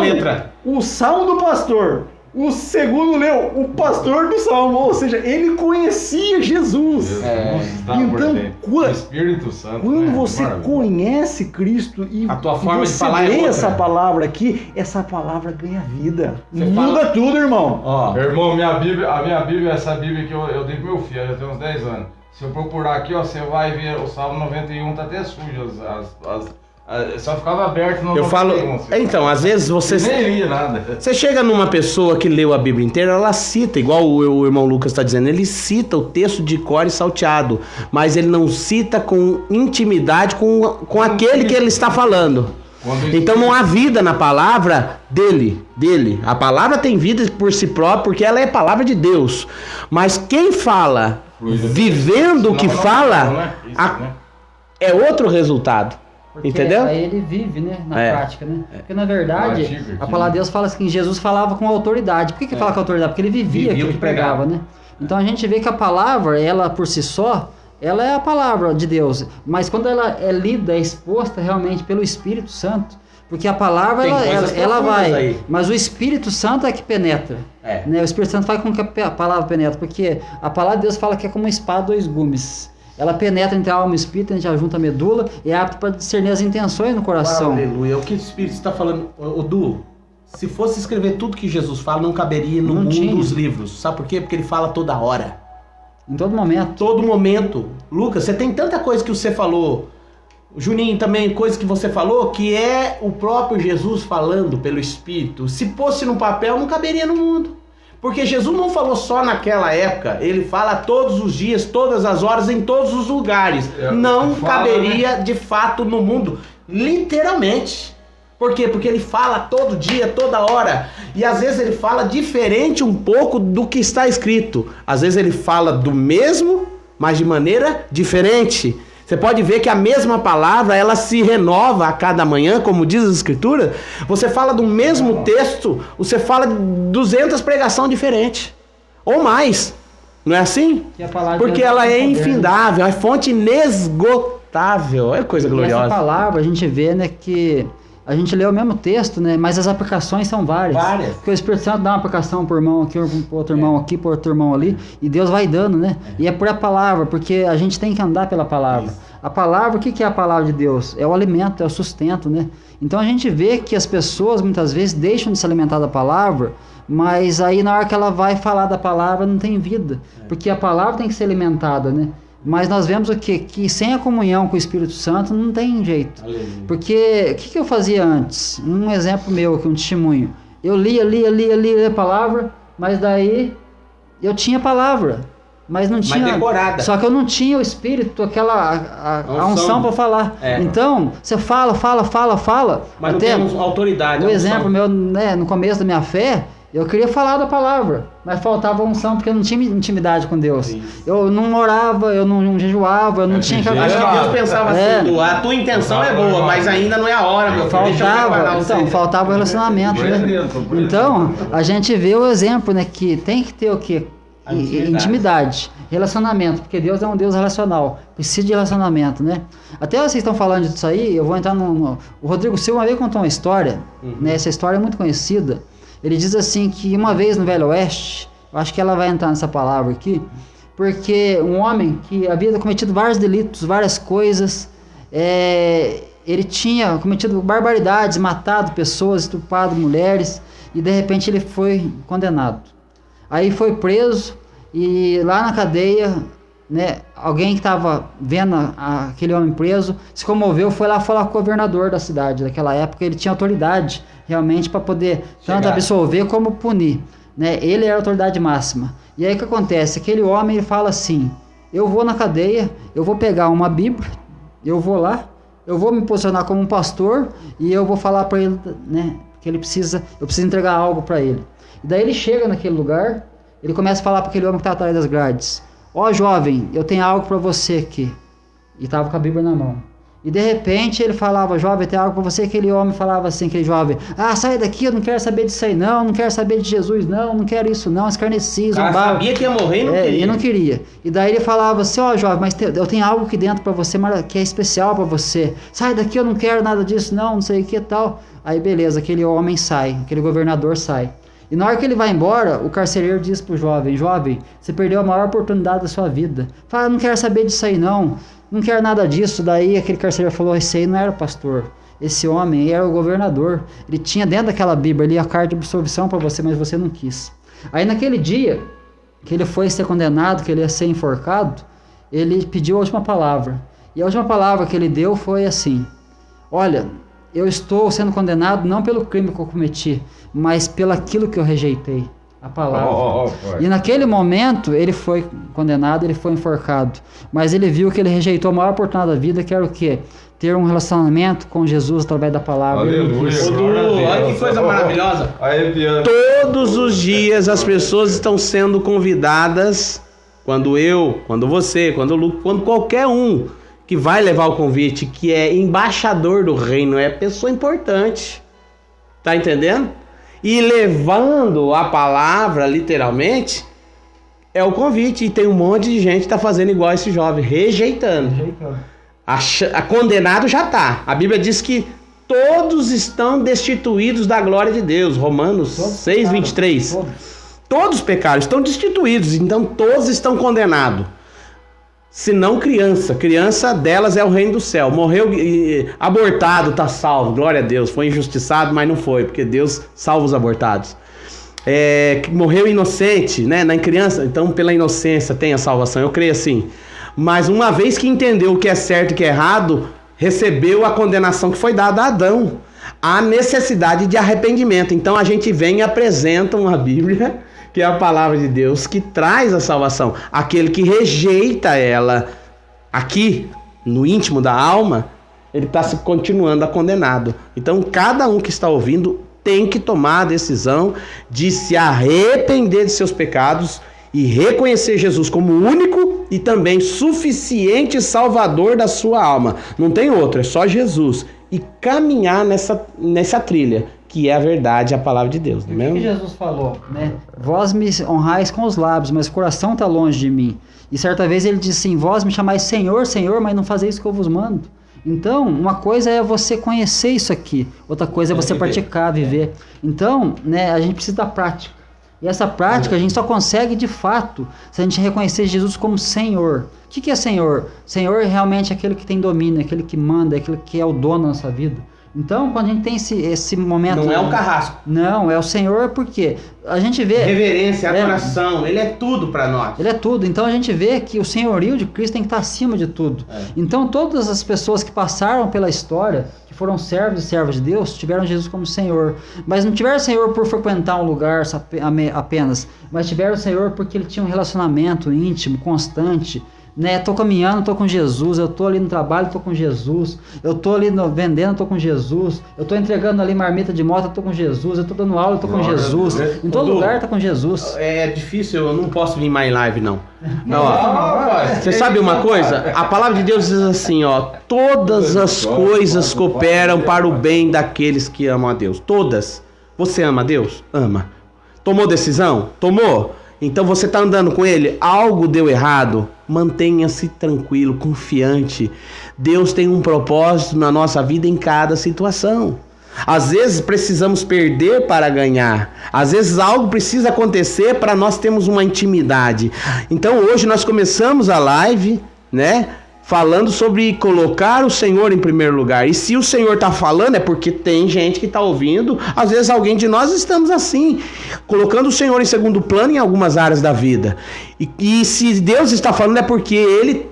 [SPEAKER 4] o Salmo do pastor. O segundo leu o pastor do Salmo, ou seja, ele conhecia Jesus. Então,
[SPEAKER 3] o Espírito Santo,
[SPEAKER 4] quando você conhece Cristo e
[SPEAKER 2] a tua forma
[SPEAKER 4] você
[SPEAKER 2] de falar
[SPEAKER 4] lê
[SPEAKER 2] é
[SPEAKER 4] essa palavra aqui, essa palavra ganha vida.
[SPEAKER 2] Você
[SPEAKER 4] muda tudo, irmão.
[SPEAKER 3] Irmão, a minha Bíblia, essa Bíblia que eu dei pro meu filho, já tem uns 10 anos. Se eu procurar aqui, você vai ver o Salmo 91, tá até sujo só ficava aberto no...
[SPEAKER 2] Eu falo... Então, às vezes você...
[SPEAKER 3] Nem lia nada.
[SPEAKER 2] Você chega numa pessoa que leu a Bíblia inteira, ela cita, igual o irmão Lucas está dizendo, ele cita o texto de cor e salteado, mas ele não cita com intimidade com aquele que ele está falando. Então não há vida na palavra dele. A palavra tem vida por si própria, porque ela é a palavra de Deus. Mas quem fala, vivendo o que fala, é outro resultado.
[SPEAKER 1] Porque
[SPEAKER 2] entendeu?
[SPEAKER 1] Aí ele vive, né, na prática, né? Porque na verdade, a palavra de Deus fala assim, Jesus falava com autoridade. Por que fala com autoridade? Porque ele vivia o que ele pregava, né? Então a gente vê que a palavra, ela por si só, ela é a palavra de Deus. Mas quando ela é lida, é exposta realmente pelo Espírito Santo, porque a palavra, ela vai, aí. Mas o Espírito Santo é que penetra. Né? O Espírito Santo faz com que a palavra penetre, porque a palavra de Deus fala que é como uma espada, 2 gumes. Ela penetra entre a alma e o espírito, a gente ajunta a medula e é apta para discernir as intenções no coração.
[SPEAKER 2] Aleluia. O que o Espírito está falando, Du, se fosse escrever tudo que Jesus fala, não caberia no mundo dos livros. Sabe por quê? Porque ele fala toda hora.
[SPEAKER 1] Em todo momento.
[SPEAKER 2] Todo momento. Lucas, você tem tanta coisa que você falou. Juninho também, coisa que você falou, que é o próprio Jesus falando pelo Espírito. Se fosse no papel, não caberia no mundo. Porque Jesus não falou só naquela época, ele fala todos os dias, todas as horas, em todos os lugares. Não caberia, de fato, no mundo, literalmente. Por quê? Porque ele fala todo dia, toda hora. E às vezes ele fala diferente um pouco do que está escrito. Às vezes ele fala do mesmo, mas de maneira diferente. Você pode ver que a mesma palavra, ela se renova a cada manhã, como diz as escrituras. Você fala do mesmo texto, você fala de 200 pregações diferentes. Ou mais. Não é assim? Porque ela é infindável, é fonte inesgotável. É coisa gloriosa.
[SPEAKER 1] Essa palavra, a gente vê, né, que a gente lê o mesmo texto, né, mas as aplicações são várias. Porque o Espírito Santo dá uma aplicação por irmão aqui, por outro irmão aqui, por outro irmão ali, e Deus vai dando, né? E é por a palavra, porque a gente tem que andar pela palavra. A palavra, o que é a palavra de Deus? É o alimento, é o sustento, né? Então a gente vê que as pessoas muitas vezes deixam de se alimentar da palavra, mas aí na hora que ela vai falar da palavra não tem vida, porque a palavra tem que ser alimentada, né? Mas nós vemos o quê? Que sem a comunhão com o Espírito Santo não tem jeito. Aleluia. Porque o que eu fazia antes? Um exemplo meu aqui, um testemunho. Eu lia a palavra, mas daí eu tinha palavra, mas não tinha...
[SPEAKER 2] Mas decorada.
[SPEAKER 1] Só que eu não tinha o Espírito, aquela a unção para falar. Então, você fala.
[SPEAKER 2] Mas até não temos autoridade.
[SPEAKER 1] O exemplo meu, né, no começo da minha fé, eu queria falar da palavra, mas faltava unção, porque eu não tinha intimidade com Deus. Isso. Eu não orava, eu não jejuava, eu não tinha...
[SPEAKER 2] Acho que Deus pensava assim, a tua intenção é boa, mas ainda não é a hora, meu filho.
[SPEAKER 1] Faltava relacionamento, né? Então, a gente vê o exemplo, né, que tem que ter o quê? intimidade, relacionamento, porque Deus é um Deus relacional, precisa de relacionamento, né? Até vocês estão falando disso aí, eu vou entrar o Rodrigo Silva uma vez contou uma história, né? Essa história é muito conhecida. Ele diz assim que uma vez no Velho Oeste, eu acho que ela vai entrar nessa palavra aqui, porque um homem que havia cometido vários delitos, várias coisas, ele tinha cometido barbaridades, matado pessoas, estuprado mulheres, e de repente ele foi condenado. Aí foi preso e lá na cadeia, né, alguém que estava vendo aquele homem preso se comoveu, foi lá falar com o governador da cidade. Naquela época ele tinha autoridade realmente para poder tanto absolver como punir, né? Ele era a autoridade máxima. E aí o que acontece? Aquele homem ele fala assim: eu vou na cadeia, eu vou pegar uma Bíblia, eu vou lá, eu vou me posicionar como um pastor e eu vou falar para ele, né, que eu preciso entregar algo para ele. E daí ele chega naquele lugar, ele começa a falar para aquele homem que está atrás das grades: ó, jovem, eu tenho algo para você aqui. E estava com a Bíblia na mão. E de repente ele falava: jovem, eu tenho algo para você. Aquele homem falava assim, aquele jovem: ah, sai daqui, eu não quero saber disso aí não quero saber de Jesus não quero isso não, escarneci, zombava.
[SPEAKER 2] Sabia que ia morrer e não queria.
[SPEAKER 1] E não queria. E daí ele falava assim: ó, jovem, mas eu tenho algo aqui dentro para você que é especial para você. Sai daqui, eu não quero nada disso não sei o que e tal. Aí beleza, aquele homem sai, aquele governador sai. E na hora que ele vai embora, o carcereiro diz pro jovem: jovem, você perdeu a maior oportunidade da sua vida. Fala: não quero saber disso aí não quero nada disso. Daí aquele carcereiro falou: esse aí não era o pastor, esse homem era o governador. Ele tinha dentro daquela Bíblia ali a carta de absolvição para você, mas você não quis. Aí naquele dia que ele foi ser condenado, que ele ia ser enforcado, ele pediu a última palavra. E a última palavra que ele deu foi assim: olha, eu estou sendo condenado não pelo crime que eu cometi, mas pelo aquilo que eu rejeitei, a palavra. E naquele momento ele foi condenado, ele foi enforcado, mas ele viu que ele rejeitou a maior oportunidade da vida, que era o quê? Ter um relacionamento com Jesus através da palavra.
[SPEAKER 2] Aleluia. Olha que coisa maravilhosa. Todos os dias as pessoas estão sendo convidadas, quando eu, quando você, quando o Lucas, quando qualquer um que vai levar o convite, que é embaixador do reino, é pessoa importante. Tá entendendo? E levando a palavra, literalmente, é o convite. E tem um monte de gente que tá fazendo igual esse jovem, rejeitando. A condenado já tá. A Bíblia diz que todos estão destituídos da glória de Deus. Romanos 6, 23. Todos pecaram, estão destituídos. Então todos estão condenados. Se não criança delas é o reino do céu. Morreu abortado, tá salvo, glória a Deus. Foi injustiçado, mas não foi, porque Deus salva os abortados. Morreu inocente, né, na criança, então pela inocência tem a salvação, eu creio assim. Mas uma vez que entendeu o que é certo e o que é errado, recebeu a condenação que foi dada a Adão. A necessidade de arrependimento. Então a gente vem e apresenta uma Bíblia, que é a palavra de Deus, que traz a salvação. Aquele que rejeita ela aqui, no íntimo da alma, ele está se continuando a condenado. Então, cada um que está ouvindo tem que tomar a decisão de se arrepender de seus pecados e reconhecer Jesus como único e também suficiente salvador da sua alma. Não tem outro, é só Jesus. E caminhar nessa trilha, que é a verdade, a palavra de Deus, não é mesmo?
[SPEAKER 1] O que Jesus falou, né? Vós me honrais com os lábios, mas o coração está longe de mim. E certa vez ele disse assim: vós me chamais Senhor, Senhor, mas não fazeis isso que eu vos mando. Então, uma coisa é você conhecer isso aqui, outra coisa é você praticar, viver. Então, né, a gente precisa da prática. E essa prática a gente só consegue de fato se a gente reconhecer Jesus como Senhor. O que é Senhor? Senhor é realmente aquele que tem domínio, aquele que manda, aquele que é o dono da nossa vida. Então, quando a gente tem esse momento...
[SPEAKER 2] Não é um carrasco.
[SPEAKER 1] Não, é o Senhor, porque a gente vê...
[SPEAKER 2] Reverência, adoração, Ele é tudo para nós.
[SPEAKER 1] Ele é tudo. Então, a gente vê que o senhorio de Cristo tem que estar acima de tudo. Então, todas as pessoas que passaram pela história, que foram servos e servas de Deus, tiveram Jesus como Senhor. Mas não tiveram Senhor por frequentar um lugar apenas, mas tiveram Senhor porque Ele tinha um relacionamento íntimo, constante, né? Tô caminhando, tô com Jesus, eu tô ali no trabalho, tô com Jesus, eu tô ali vendendo, tô com Jesus, eu tô entregando ali marmita de moto, eu tô com Jesus, eu tô dando aula, eu tô com Jesus, em todo lugar tá com Jesus.
[SPEAKER 2] É difícil, eu não posso vir mais em live não. Você sabe uma coisa? A palavra de Deus diz assim, ó: todas as coisas cooperam para o bem daqueles que amam a Deus. Todas. Você ama a Deus? Ama. Tomou decisão? Tomou? Então você está andando com ele, algo deu errado, mantenha-se tranquilo, confiante. Deus tem um propósito na nossa vida em cada situação. Às vezes precisamos perder para ganhar. Às vezes algo precisa acontecer para nós termos uma intimidade. Então hoje nós começamos a live, né? Falando sobre colocar o Senhor em primeiro lugar. E se o Senhor está falando, é porque tem gente que está ouvindo. Às vezes alguém de nós estamos assim, colocando o Senhor em segundo plano em algumas áreas da vida. E se Deus está falando, é porque Ele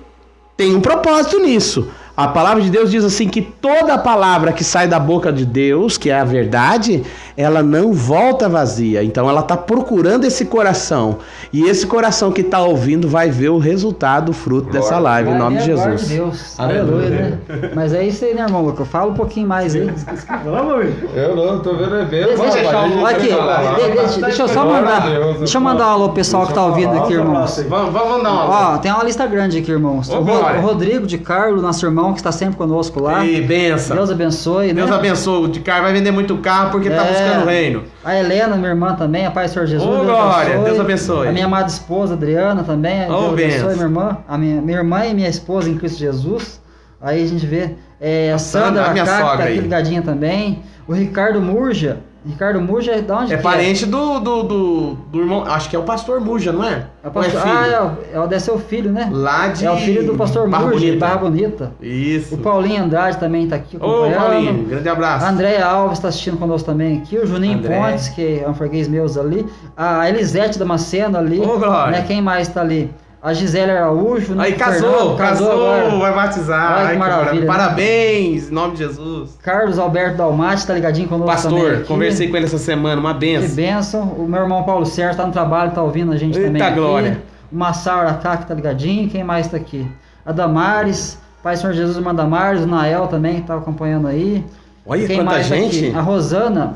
[SPEAKER 2] tem um propósito nisso. A palavra de Deus diz assim que toda palavra que sai da boca de Deus, que é a verdade, ela não volta vazia. Então ela está procurando esse coração. E esse coração que está ouvindo vai ver o resultado, o fruto dessa live, em nome de Jesus.
[SPEAKER 1] Glória a Deus. Aleluia, né? Mas é isso aí, né, irmão? Eu falo um pouquinho mais aí.
[SPEAKER 3] Eu não, tô vendo evento.
[SPEAKER 1] Deixa eu só mandar. Deixa eu mandar um alô pro pessoal que tá ouvindo aqui, irmãos.
[SPEAKER 2] Vamos dar uma alô.
[SPEAKER 1] Ó, tem uma lista grande aqui, irmãos. O Rodrigo de Carlos, nosso irmão, que está sempre conosco lá.
[SPEAKER 2] E benção.
[SPEAKER 1] Deus abençoe.
[SPEAKER 2] Deus abençoe. O de carro vai vender muito carro porque tá buscando o reino.
[SPEAKER 1] A Helena, minha irmã também, a paz do Senhor Jesus.
[SPEAKER 2] Ô, glória, Deus abençoe.
[SPEAKER 1] A minha amada esposa, Adriana, também. Deus abençoe, minha irmã. A minha irmã e minha esposa em Cristo Jesus. Aí a gente vê. A Sandra, a minha sogra, que tá aqui ligadinha também. O Ricardo Murja. Ricardo Murja é de onde?
[SPEAKER 2] É parente do irmão. Acho que é o pastor Murja, não é?
[SPEAKER 1] Deve ser o filho, né?
[SPEAKER 2] Lá de.
[SPEAKER 1] É o filho do pastor Murja, de Barra Bonita.
[SPEAKER 2] Isso.
[SPEAKER 1] O Paulinho Andrade também tá aqui.
[SPEAKER 2] Ô, Paulinho, grande abraço.
[SPEAKER 1] A Andréia Alves está assistindo conosco também aqui. O Juninho Pontes, que é um freguês meus ali. A Elisete Damasceno ali.
[SPEAKER 2] Ô, glória.
[SPEAKER 1] Né? Quem mais tá ali? A Gisele Araújo.
[SPEAKER 2] Aí casou agora. Vai batizar.
[SPEAKER 1] Ai, que maravilha.
[SPEAKER 2] Parabéns, em nome de Jesus.
[SPEAKER 1] Carlos Alberto Dalmati tá ligadinho conosco
[SPEAKER 2] pastor,
[SPEAKER 1] também.
[SPEAKER 2] Pastor, conversei com ele essa semana, uma benção.
[SPEAKER 1] Que benção. O meu irmão Paulo Sérgio tá no trabalho, tá ouvindo a gente também aqui.
[SPEAKER 2] Glória.
[SPEAKER 1] O Massar Aracá que tá ligadinho. Quem mais tá aqui? A Damares, Pai Senhor Jesus, irmã Damares. O Nael também que tá acompanhando aí.
[SPEAKER 2] Olha
[SPEAKER 1] quem
[SPEAKER 2] quanta
[SPEAKER 1] mais
[SPEAKER 2] gente.
[SPEAKER 1] Tá aqui? A Rosana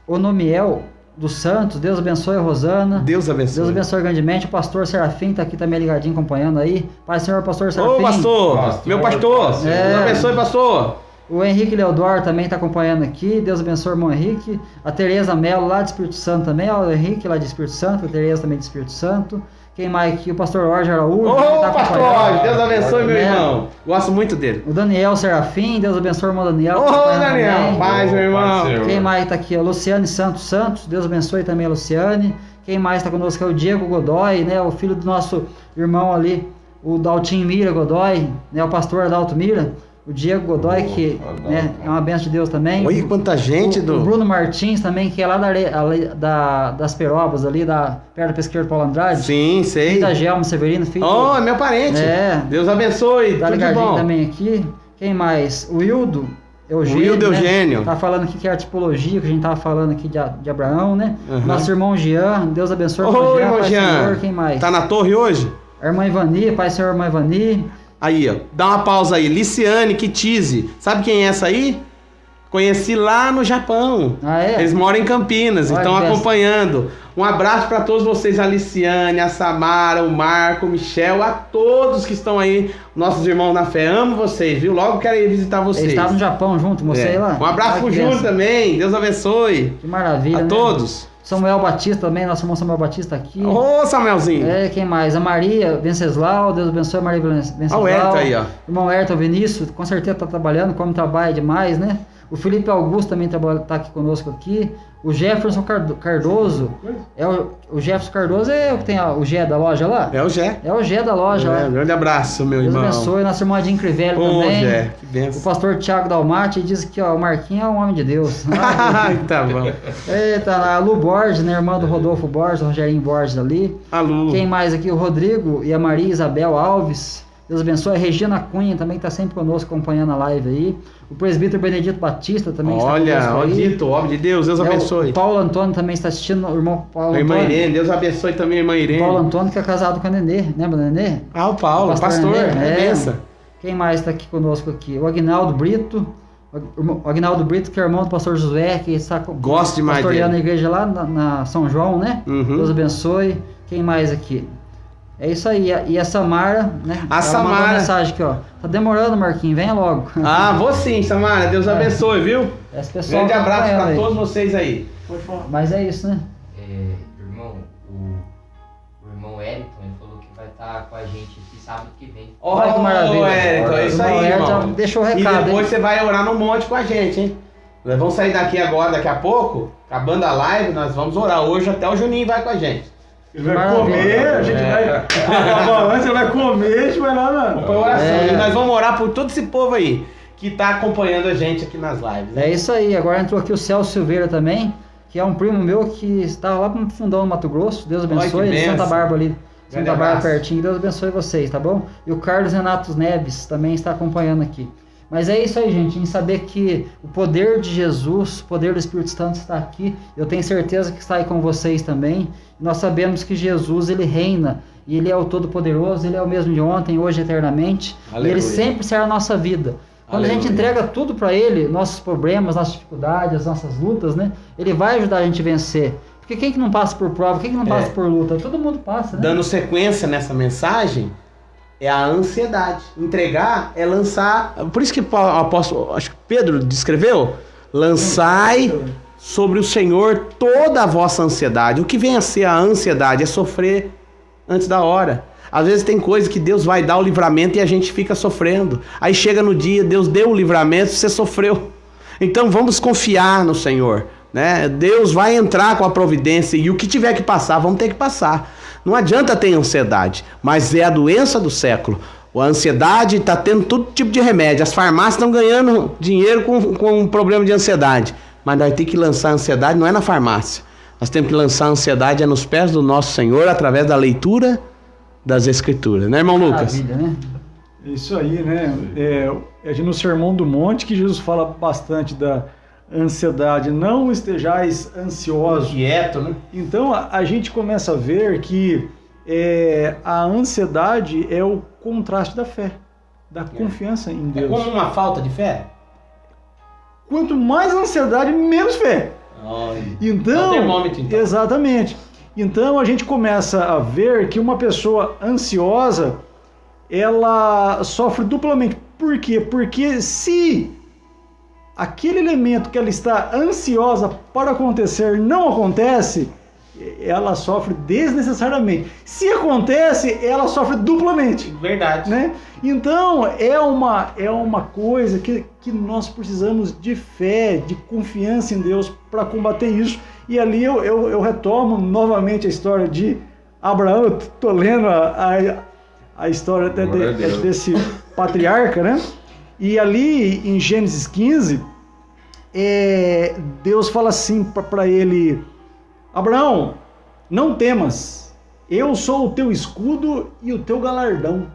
[SPEAKER 1] Onomiel dos Santos, Deus abençoe a Rosana.
[SPEAKER 2] Deus abençoe.
[SPEAKER 1] Deus abençoe grandemente. O pastor Serafim tá aqui também ligadinho, acompanhando aí. Pai Senhor, pastor Serafim.
[SPEAKER 2] Ô, pastor! Meu pastor! Deus abençoe, pastor!
[SPEAKER 1] O Henrique Leodoro também tá acompanhando aqui. Deus abençoe o irmão Henrique. A Tereza Melo lá de Espírito Santo também. Ó, o Henrique lá de Espírito Santo. A Tereza também de Espírito Santo. Quem mais aqui? O pastor Jorge Araújo.
[SPEAKER 2] Ô, tá pastor Jorge! Deus abençoe, meu irmão. Gosto muito dele.
[SPEAKER 1] O Daniel Serafim. Deus abençoe o irmão Daniel.
[SPEAKER 2] Ô, Daniel! Paz, meu irmão.
[SPEAKER 1] Quem mais tá aqui? A Luciane Santos. Deus abençoe também a Luciane. Quem mais tá conosco é o Diego Godoy, né? O filho do nosso irmão ali, o Daltin Mira Godoy, né? O pastor Adalto Mira. O Diego Godoy, que né, é uma benção de Deus também.
[SPEAKER 2] Olha quanta gente.
[SPEAKER 1] O Bruno Martins também, que é lá das Perobas, ali, perto do pesqueiro Paulo Andrade.
[SPEAKER 2] Sim, sei.
[SPEAKER 1] Filho da Gelma Severino. Filho
[SPEAKER 2] é meu parente. Deus abençoe.
[SPEAKER 1] Tá ligadinho também aqui. Quem mais? O Hildo
[SPEAKER 2] Eugênio.
[SPEAKER 1] Né? Tá falando aqui que é a tipologia, que a gente tava falando aqui de Abraão, né? Nosso irmão Jean, Deus abençoe o
[SPEAKER 2] irmão Jean.
[SPEAKER 1] Senhor, quem mais?
[SPEAKER 2] Tá na torre hoje?
[SPEAKER 1] A irmã Ivani, Pai Senhor, irmã Ivani.
[SPEAKER 2] Aí, ó, dá uma pausa aí. Liciane Kitize. Sabe quem é essa aí? Conheci lá no Japão. Eles moram em Campinas, estão acompanhando. Um abraço para todos vocês, a Liciane, a Samara, o Marco, o Michel, a todos que estão aí, nossos irmãos na fé. Amo vocês, viu? Logo quero ir visitar vocês.
[SPEAKER 1] Eles estavam no Japão junto, mostrei lá.
[SPEAKER 2] Um abraço pro Júnior também, Deus abençoe.
[SPEAKER 1] Que maravilha,
[SPEAKER 2] a todos.
[SPEAKER 1] Samuel Batista também, nosso irmão Samuel Batista aqui.
[SPEAKER 2] Ô, Samuelzinho.
[SPEAKER 1] Quem mais? A Maria Venceslau, Deus abençoe a Maria Venceslau.
[SPEAKER 2] O Herto aí, ó.
[SPEAKER 1] Irmão Herto Vinícius, com certeza tá trabalhando, como trabalha demais, né? O Felipe Augusto também tá aqui conosco aqui. O Jefferson Cardoso. O Jefferson Cardoso é o que tem o Gé da loja lá?
[SPEAKER 2] É o Gé.
[SPEAKER 1] É o Gé da loja lá.
[SPEAKER 2] Um grande abraço, meu irmão.
[SPEAKER 1] Deus abençoe. Nosso irmão Adinho Crivelli também.
[SPEAKER 2] Gé, que benção.
[SPEAKER 1] O pastor Tiago Dalmati diz que o Marquinhos é um homem de Deus.
[SPEAKER 2] Tá bom.
[SPEAKER 1] Eita, a Lu Borges, né? Irmã do Rodolfo Borges, o Rogerinho Borges ali.
[SPEAKER 2] A Lu.
[SPEAKER 1] Quem mais aqui? O Rodrigo e a Maria Isabel Alves. Deus abençoe. A Regina Cunha também está sempre conosco acompanhando a live aí. O presbítero Benedito Batista também está conosco aí.
[SPEAKER 2] Olha, dito, homem de Deus, Deus abençoe.
[SPEAKER 1] O Paulo Antônio também está assistindo, o irmão Paulo
[SPEAKER 2] Antônio. Irmã Irene, Deus abençoe também a irmã Irene.
[SPEAKER 1] O Paulo Antônio que é casado com a Nenê, lembra da Nenê?
[SPEAKER 2] O Paulo, pastor, benção.
[SPEAKER 1] Quem mais está aqui conosco aqui? O Aguinaldo Brito. O Aguinaldo Brito, que é irmão do pastor Josué, que está pastoreando a igreja lá na São João, né? Deus abençoe. Quem mais aqui? É isso aí, e a Samara, né?
[SPEAKER 2] A Samara. Mandou uma
[SPEAKER 1] mensagem aqui, ó. Tá demorando, Marquinhos, venha logo.
[SPEAKER 2] Vou sim, Samara, Deus abençoe, viu?
[SPEAKER 1] Esse pessoal
[SPEAKER 2] grande abraço pra todos vocês aí.
[SPEAKER 1] Mas é isso, né?
[SPEAKER 5] Irmão, Wellington, ele falou que vai estar com a gente aqui sábado que vem.
[SPEAKER 2] Olha que maravilha. Wellington, é isso aí, irmão.
[SPEAKER 1] Deixou o recado,
[SPEAKER 2] e depois você vai orar no monte com a gente, hein? Nós vamos sair daqui agora, daqui a pouco, acabando a live, nós vamos orar hoje, até o Juninho vai com a gente.
[SPEAKER 4] Ele vai comer, a gente vai... Antes ele vai comer, a gente vai lá na...
[SPEAKER 2] Vamos pra oração. E nós vamos orar por todo esse povo aí, que tá acompanhando a gente aqui nas lives. Né?
[SPEAKER 1] É isso aí, agora entrou aqui o Celso Silveira também, que é um primo meu que estava lá no fundão do Mato Grosso, Deus abençoe, de Santa Bárbara ali, Santa Bárbara pertinho, Deus abençoe vocês, tá bom? E o Carlos Renato Neves também está acompanhando aqui. Mas é isso aí, gente, em saber que o poder de Jesus, o poder do Espírito Santo está aqui, eu tenho certeza que está aí com vocês também. Nós sabemos que Jesus, ele reina, e ele é o Todo-Poderoso, ele é o mesmo de ontem, hoje, eternamente, Aleluia. E ele sempre será a nossa vida. Quando Aleluia. A gente entrega tudo para ele, nossos problemas, nossas dificuldades, nossas lutas, né? Ele vai ajudar a gente a vencer. Porque quem que não passa por prova, quem que não passa por luta? Todo mundo passa, né?
[SPEAKER 2] Dando sequência nessa mensagem, é a ansiedade. Entregar é lançar. Por isso que o apóstolo, acho que Pedro descreveu, lançai sobre o Senhor toda a vossa ansiedade. O que vem a ser a ansiedade? É sofrer antes da hora. Às vezes tem coisa que Deus vai dar o livramento e a gente fica sofrendo. Aí chega no dia, Deus deu o livramento, você sofreu. Então vamos confiar no Senhor, né? Deus vai entrar com a providência e o que tiver que passar, vamos ter que passar. Não adianta ter ansiedade, mas é a doença do século. A ansiedade está tendo todo tipo de remédio. As farmácias estão ganhando dinheiro com um problema de ansiedade. Mas nós temos que lançar a ansiedade, não é na farmácia. Nós temos que lançar a ansiedade nos pés do nosso Senhor através da leitura das Escrituras. Né, irmão Lucas?
[SPEAKER 1] Maravilha, né?
[SPEAKER 4] Isso aí, né? É no Sermão do Monte que Jesus fala bastante da ansiedade. Não estejais ansiosos.
[SPEAKER 2] Quieto, né?
[SPEAKER 4] Então a gente começa a ver que a ansiedade é o contraste da fé, da confiança em Deus.
[SPEAKER 2] É como uma falta de fé?
[SPEAKER 4] Quanto mais ansiedade, menos fé. Então,
[SPEAKER 2] termômetro, então.
[SPEAKER 4] Exatamente. Então a gente começa a ver que uma pessoa ansiosa, ela sofre duplamente. Por quê? Porque se aquele elemento que ela está ansiosa para acontecer não acontece, ela sofre desnecessariamente. Se acontece, ela sofre duplamente.
[SPEAKER 2] Verdade.
[SPEAKER 4] Né? Então, é uma coisa que nós precisamos de fé, de confiança em Deus para combater isso. E ali eu retomo novamente a história de Abraão. Eu estou lendo a história até desse patriarca, né? E ali em Gênesis 15, Deus fala assim para ele: Abraão, não temas, eu sou o teu escudo e o teu galardão.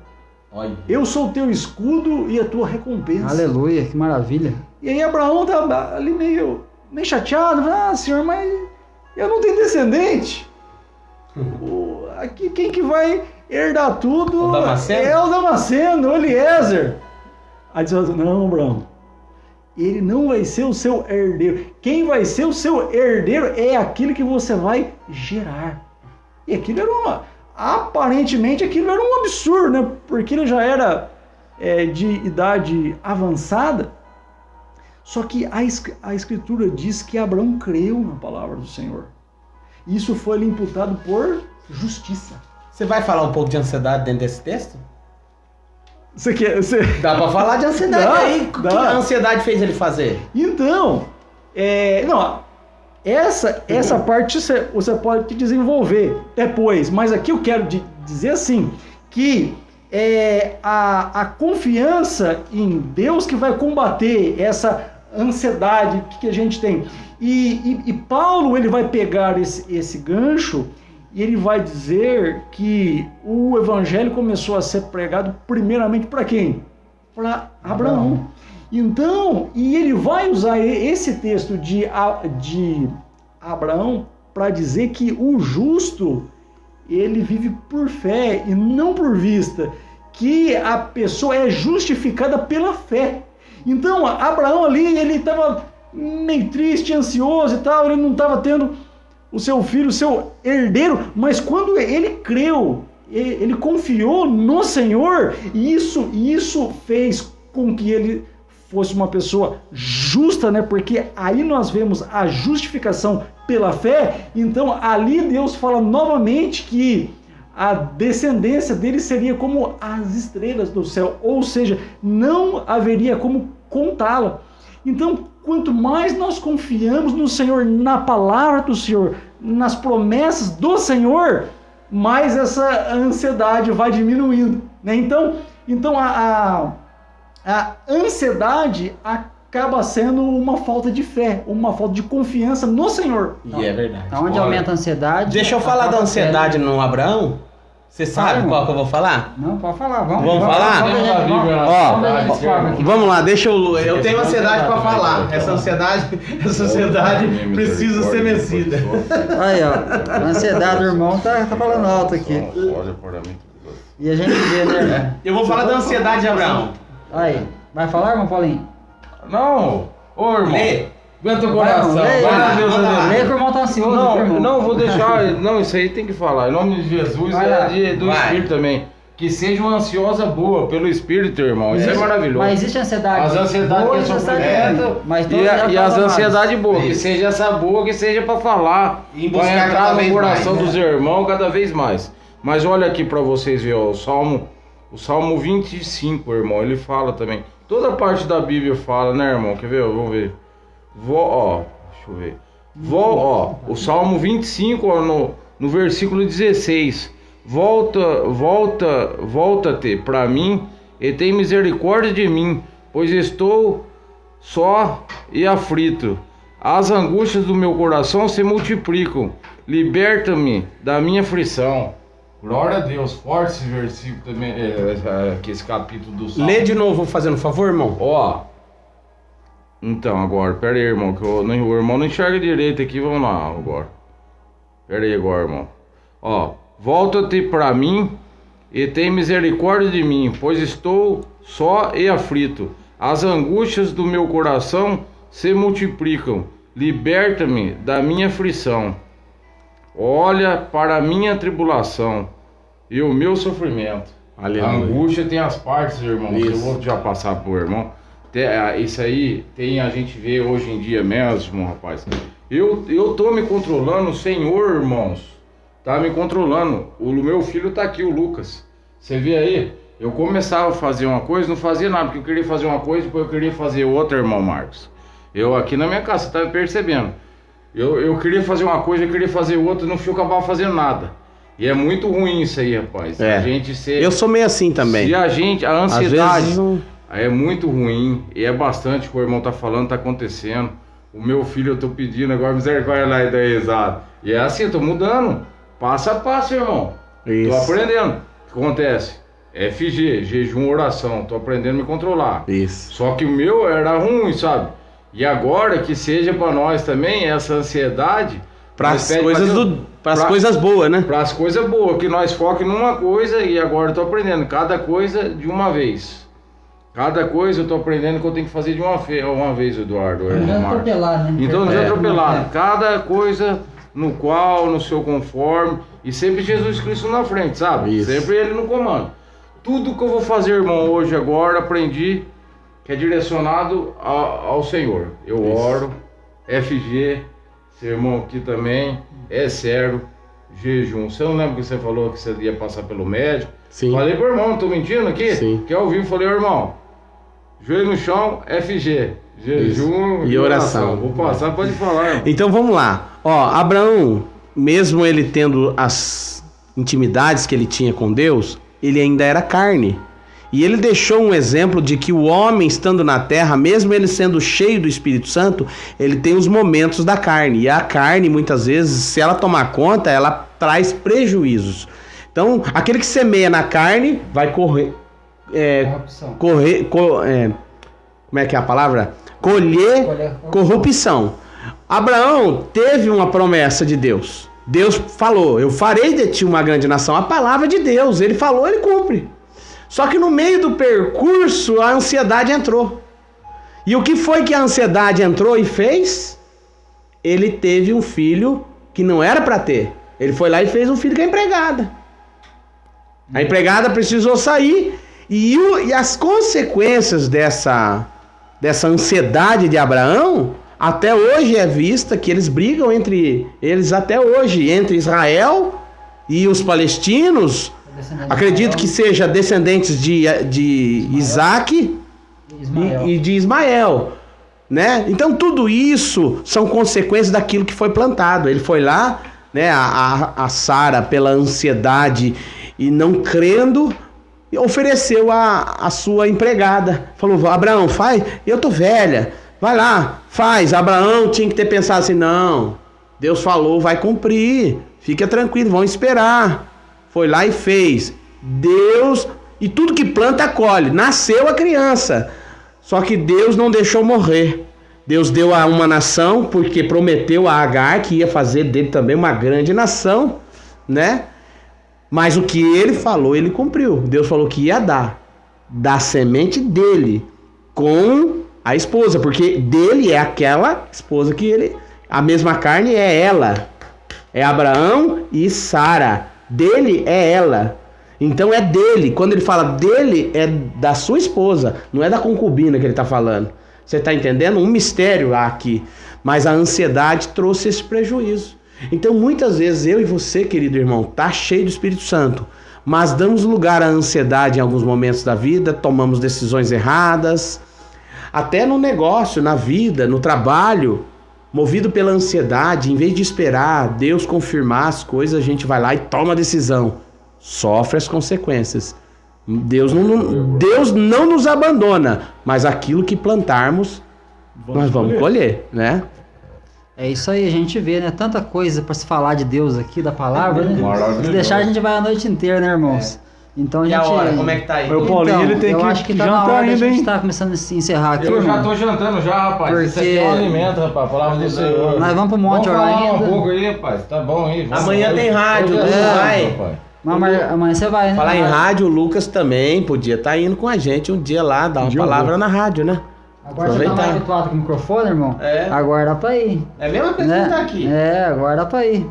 [SPEAKER 2] Olha.
[SPEAKER 4] Eu sou o teu escudo e a tua recompensa.
[SPEAKER 1] Aleluia, que maravilha.
[SPEAKER 4] E aí Abraão tá ali meio chateado, Senhor, mas eu não tenho descendente. Aqui quem que vai herdar tudo
[SPEAKER 2] o Damasceno?
[SPEAKER 4] É o Damasceno, o Eliezer. Aí diz: não, Abraão, ele não vai ser o seu herdeiro. Quem vai ser o seu herdeiro é aquilo que você vai gerar. E aquilo era aparentemente aquilo era um absurdo, né? Porque ele já era de idade avançada. Só que a Escritura diz que Abraão creu na palavra do Senhor. Isso foi lhe imputado por justiça.
[SPEAKER 2] Você vai falar um pouco de ansiedade dentro desse texto?
[SPEAKER 4] Você...
[SPEAKER 2] Dá pra falar de ansiedade aí. O que a ansiedade fez ele fazer?
[SPEAKER 4] Então, essa parte você pode desenvolver depois. Mas aqui eu quero dizer assim, que a confiança em Deus que vai combater essa ansiedade que a gente tem. E Paulo, ele vai pegar esse gancho e ele vai dizer que o evangelho começou a ser pregado primeiramente para quem? Para Abraão. Então, e ele vai usar esse texto de Abraão para dizer que o justo, ele vive por fé e não por vista, que a pessoa é justificada pela fé. Então, Abraão ali, ele estava meio triste, ansioso e tal, ele não estava tendo o seu filho, o seu herdeiro, mas quando ele creu, ele confiou no Senhor, e isso fez com que ele fosse uma pessoa justa, né? Porque aí nós vemos a justificação pela fé. Então ali Deus fala novamente que a descendência dele seria como as estrelas do céu, ou seja, não haveria como contá-la. Então, quanto mais nós confiamos no Senhor, na palavra do Senhor, nas promessas do Senhor, mais essa ansiedade vai diminuindo, né? Então a ansiedade acaba sendo uma falta de fé, uma falta de confiança no Senhor.
[SPEAKER 2] E é verdade.
[SPEAKER 1] Onde aumenta a ansiedade...
[SPEAKER 2] Deixa eu falar da ansiedade no Abraão. Você sabe qual que eu vou falar?
[SPEAKER 1] Não, pode falar. Vamos
[SPEAKER 2] falar? Vamos lá, deixa eu tenho ansiedade para falar. Essa ansiedade precisa ser vencida.
[SPEAKER 1] Aí, ó. A ansiedade do irmão tá falando alto aqui. E a gente vê, né?
[SPEAKER 2] Eu vou falar da ansiedade de Abraão.
[SPEAKER 1] Aí, vai falar, irmão Paulinho?
[SPEAKER 3] Não, ô irmão.
[SPEAKER 2] Lê.
[SPEAKER 3] Aguenta o coração.
[SPEAKER 1] Lê que o irmão tá ansioso.
[SPEAKER 3] Não, vou deixar. Não, isso aí tem que falar. Em nome de Jesus do Espírito também. Que seja uma ansiosa boa pelo Espírito, irmão. Isso é maravilhoso.
[SPEAKER 1] Mas existe ansiedade.
[SPEAKER 3] As ansiedades que sofrimento e as ansiedades boas. Que seja essa boa, que seja para falar. Para entrar no coração dos irmãos cada vez mais. Mas olha aqui para vocês verem, ó, o Salmo 25, irmão. Ele fala também. Toda parte da Bíblia fala, né, irmão? Quer ver? Vamos ver. Deixa eu ver. O Salmo 25, ó, no versículo 16. Volta-te para mim e tem misericórdia de mim, pois estou só e aflito. As angústias do meu coração se multiplicam. Liberta-me da minha aflição. Glória a Deus, forte esse versículo também, aqui esse capítulo do Salmo.
[SPEAKER 2] Lê de novo, fazendo favor, irmão.
[SPEAKER 3] Então, agora, pera aí, irmão, que o irmão não enxerga direito aqui, vamos lá, agora. Pera aí agora, irmão. Volta-te para mim e tem misericórdia de mim, pois estou só e aflito. As angústias do meu coração se multiplicam. Liberta-me da minha aflição. Olha para a minha tribulação e o meu sofrimento. Aleluia. A angústia tem as partes, irmão. Eu vou já passar pro irmão. Isso aí a gente vê hoje em dia mesmo, rapaz. Eu tô me controlando, o Senhor, irmãos, tá me controlando. O meu filho tá aqui, o Lucas. Você vê aí? Eu começava a fazer uma coisa, não fazia nada, porque eu queria fazer uma coisa, depois eu queria fazer outra, irmão Marcos. Eu aqui na minha casa, você tá me percebendo? Eu queria fazer uma coisa, eu queria fazer outra, não fui capaz de fazer nada. E é muito ruim isso aí, rapaz. A gente
[SPEAKER 2] eu sou meio assim também.
[SPEAKER 3] A ansiedade é muito ruim, e é bastante o que o irmão tá falando, tá acontecendo. O meu filho, eu tô pedindo agora misericórdia lá e da risada. E é assim, eu tô mudando, passo a passo, irmão. Isso. Tô aprendendo. O que acontece? FG, jejum, oração, tô aprendendo a me controlar.
[SPEAKER 2] Isso.
[SPEAKER 3] Só que o meu era ruim, sabe? E agora que seja para nós também essa ansiedade
[SPEAKER 2] para as coisas boas, né?
[SPEAKER 3] Para as coisas boas, que nós foquemos numa coisa. E agora eu tô aprendendo cada coisa de uma vez. Cada coisa eu tô aprendendo que eu tenho que fazer de uma vez, Eduardo.
[SPEAKER 1] Não atropelar, né?
[SPEAKER 3] Então não atropelar. Cada coisa no seu conforme. E sempre Jesus Cristo na frente, sabe?
[SPEAKER 2] Isso.
[SPEAKER 3] Sempre Ele no comando. Tudo que eu vou fazer, irmão, hoje agora aprendi que é direcionado ao Senhor. Eu oro, FG, seu irmão aqui também, é sério, jejum. Você não lembra que você falou que você ia passar pelo médico?
[SPEAKER 2] Sim.
[SPEAKER 3] Falei pro irmão, não tô mentindo aqui?
[SPEAKER 2] Sim.
[SPEAKER 3] Que ao vivo falei, irmão, joelho no chão, FG, jejum
[SPEAKER 2] e oração.
[SPEAKER 3] Vou passar, pode falar, irmão.
[SPEAKER 2] Então vamos lá. Abraão, mesmo ele tendo as intimidades que ele tinha com Deus, ele ainda era carne. E ele deixou um exemplo de que o homem estando na terra, mesmo ele sendo cheio do Espírito Santo, ele tem os momentos da carne. E a carne, muitas vezes, se ela tomar conta, ela traz prejuízos. Então, aquele que semeia na carne vai colher corrupção. Abraão teve uma promessa de Deus. Deus falou, eu farei de ti uma grande nação. A palavra de Deus, ele falou, ele cumpre. Só que no meio do percurso, a ansiedade entrou. E o que foi que a ansiedade entrou e fez? Ele teve um filho que não era para ter. Ele foi lá e fez um filho com a empregada. A empregada precisou sair. E as consequências dessa ansiedade de Abraão, até hoje é vista que eles brigam entre eles até hoje, entre Israel E os palestinos, acredito que seja descendentes de Isaac e de Ismael, né? Então tudo isso são consequências daquilo que foi plantado. Ele foi lá, né? A Sara, pela ansiedade e não crendo, ofereceu a sua empregada. Falou: Abraão, faz, eu tô velha, vai lá, faz. Abraão tinha que ter pensado assim: não, Deus falou, vai cumprir, fica tranquilo, vão esperar. Foi lá e fez. Deus, e tudo que planta colhe. Nasceu a criança, só que Deus não deixou morrer. Deus deu a uma nação, porque prometeu a Agar que ia fazer dele também uma grande nação, né? Mas o que ele falou, ele cumpriu. Deus falou que ia dar da semente dele com a esposa, porque dele é aquela esposa que ele, a mesma carne é ela, é Abraão e Sara, dele é ela, então é dele. Quando ele fala dele, é da sua esposa, não é da concubina que ele está falando. Você está entendendo? Um mistério aqui, mas a ansiedade trouxe esse prejuízo. Então muitas vezes eu e você, querido irmão, tá cheio do Espírito Santo, mas damos lugar à ansiedade em alguns momentos da vida, tomamos decisões erradas, até no negócio, na vida, no trabalho, movido pela ansiedade. Em vez de esperar Deus confirmar as coisas, a gente vai lá e toma a decisão, sofre as consequências. Deus não nos abandona, mas aquilo que plantarmos, nós vamos colher, né?
[SPEAKER 1] É isso aí, a gente vê, né? Tanta coisa para se falar de Deus aqui, da palavra, né? Se deixar, a gente vai a noite inteira, né, irmãos? Então a gente...
[SPEAKER 2] E a hora, como é que tá aí?
[SPEAKER 4] O Paulinho, ele tem
[SPEAKER 1] eu
[SPEAKER 4] que
[SPEAKER 1] acho que tá
[SPEAKER 4] jantar
[SPEAKER 1] na hora
[SPEAKER 4] ainda,
[SPEAKER 1] da gente
[SPEAKER 4] hein?
[SPEAKER 1] tá começando a se encerrar aqui,
[SPEAKER 3] Eu já
[SPEAKER 1] irmão.
[SPEAKER 3] tô jantando já, rapaz.
[SPEAKER 1] Porque...
[SPEAKER 3] Isso aqui é um alimento, rapaz. A palavra do Senhor.
[SPEAKER 1] Nós vamos pro monte
[SPEAKER 3] orar
[SPEAKER 1] orar
[SPEAKER 3] um
[SPEAKER 1] ainda.
[SPEAKER 3] pouco aí, rapaz. Tá bom aí. Vamos
[SPEAKER 2] Amanhã tem rádio,
[SPEAKER 3] Hoje
[SPEAKER 2] Dudu vai.
[SPEAKER 3] rapaz.
[SPEAKER 1] Amanhã você vai, né?
[SPEAKER 2] Falar em rádio, o Lucas também podia estar indo com a gente um dia lá, dar uma palavra na rádio, né?
[SPEAKER 1] Agora você tá mais habituado com o microfone, irmão?
[SPEAKER 2] É.
[SPEAKER 1] Agora dá pra ir.
[SPEAKER 2] É a mesma coisa
[SPEAKER 1] Né?
[SPEAKER 2] que tá aqui.
[SPEAKER 1] É, agora dá pra ir.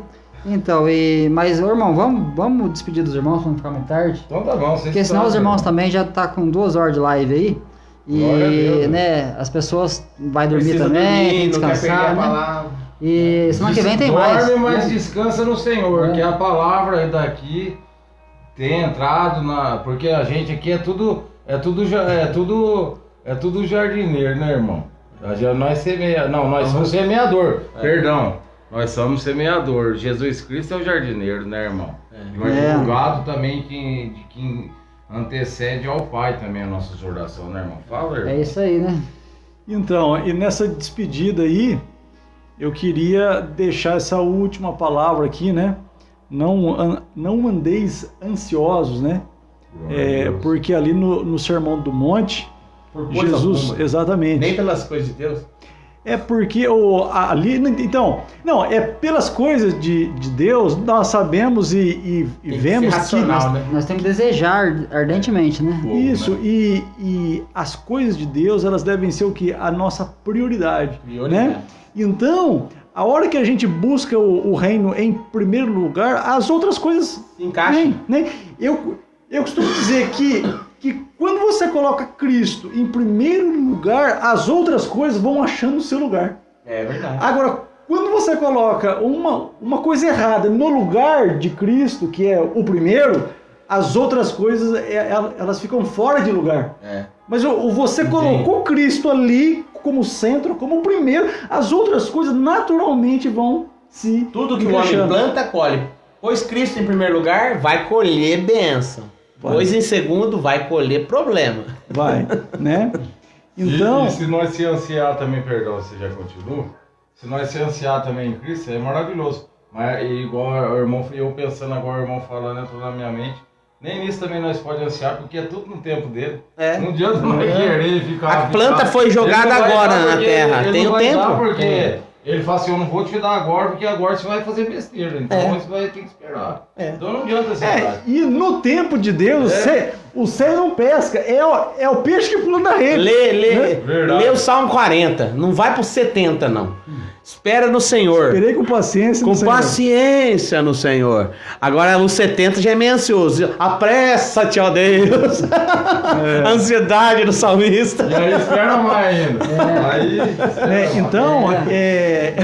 [SPEAKER 1] Então, mas, ô, irmão, vamos despedir dos irmãos pra não ficar muito tarde?
[SPEAKER 3] Então tá bom.
[SPEAKER 1] Porque senão os irmãos também já tá com 2 horas de live aí. E, né, as pessoas vai dormir também, tem que descansar, né? E semana que vem tem mais.
[SPEAKER 3] Dorme, mas
[SPEAKER 1] né?
[SPEAKER 3] descansa no Senhor, que a palavra daqui tem entrado porque a gente aqui é tudo jardineiro, né, irmão? Nós somos semeador. Perdão. Nós somos semeador. Jesus Cristo é o jardineiro, né, irmão? Mas o gado também de quem antecede ao Pai também a nossa oração, né, irmão? Fala, irmão.
[SPEAKER 1] É isso aí, né?
[SPEAKER 4] Então, e nessa despedida aí, eu queria deixar essa última palavra aqui, né? Não andeis ansiosos, né? Porque ali no Sermão do Monte, Jesus,
[SPEAKER 2] alguma.
[SPEAKER 4] Exatamente.
[SPEAKER 2] Nem pelas coisas de Deus.
[SPEAKER 4] É porque ali, então, não, é pelas coisas de Deus, nós sabemos e vemos que
[SPEAKER 1] nós temos que desejar ardentemente, né?
[SPEAKER 4] Isso, né? E as coisas de Deus, elas devem ser o que? A nossa prioridade, né? Então, a hora que a gente busca o reino em primeiro lugar, as outras coisas
[SPEAKER 2] encaixam,
[SPEAKER 4] né? Eu costumo dizer que quando você coloca Cristo em primeiro lugar, as outras coisas vão achando o seu lugar.
[SPEAKER 2] É verdade.
[SPEAKER 4] Agora, quando você coloca uma coisa errada no lugar de Cristo, que é o primeiro, as outras coisas elas ficam fora de lugar. Mas você colocou Cristo ali como centro, como primeiro, as outras coisas naturalmente vão se
[SPEAKER 2] Tudo que o homem planta, colhe. Pois Cristo em primeiro lugar, vai colher bênção. Pois em segundo, vai colher problema. Vai,
[SPEAKER 4] né? Então...
[SPEAKER 3] E se nós se ansiar também, perdão, você já continua? Se nós se ansiar também em Cristo, é maravilhoso. Mas igual o irmão, eu pensando agora, o irmão falando, entrou na minha mente, nem nisso também nós podemos ansiar, porque é tudo no tempo dele. Não adianta nós querer ficar...
[SPEAKER 2] A planta foi jogada agora na terra, tem o tempo.
[SPEAKER 3] Porque ele fala assim, eu não vou te dar agora, porque agora você vai fazer besteira, então você vai ter que esperar. Então não adianta ansiar.
[SPEAKER 4] E no tempo de Deus, o céu não pesca, é o peixe que pula na rede.
[SPEAKER 2] Lê o Salmo 40, não vai pro 70 não. Espera no Senhor.
[SPEAKER 4] Esperei com paciência
[SPEAKER 2] no Senhor. Com paciência no Senhor. Agora o 70 já é meio ansioso. Apressa-te, ó Deus. A ansiedade do salmista.
[SPEAKER 3] E aí espera mais ainda.
[SPEAKER 4] Então,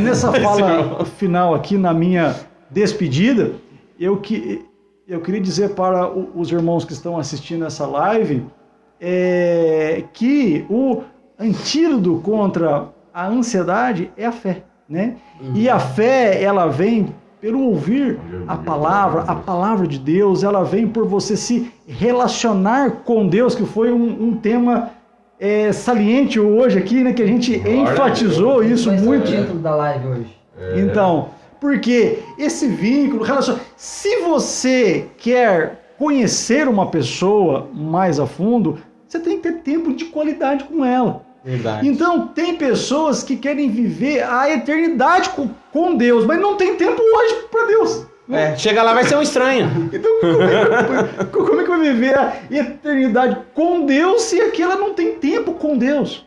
[SPEAKER 4] nessa fala final aqui, na minha despedida, eu queria dizer para os irmãos que estão assistindo essa live que o antídoto contra a ansiedade é a fé, né? E a fé, ela vem pelo ouvir a palavra de Deus, ela vem por você se relacionar com Deus, que foi um tema saliente hoje aqui, né? Que a gente enfatizou isso muito.
[SPEAKER 5] Esse é o título da live hoje.
[SPEAKER 4] Então, porque esse vínculo, se você quer conhecer uma pessoa mais a fundo, você tem que ter tempo de qualidade com ela.
[SPEAKER 2] Verdade.
[SPEAKER 4] Então, tem pessoas que querem viver a eternidade com Deus, mas não tem tempo hoje para Deus.
[SPEAKER 2] Chega lá, vai ser um estranho.
[SPEAKER 4] Então, como é que vai viver a eternidade com Deus se aquela não tem tempo com Deus?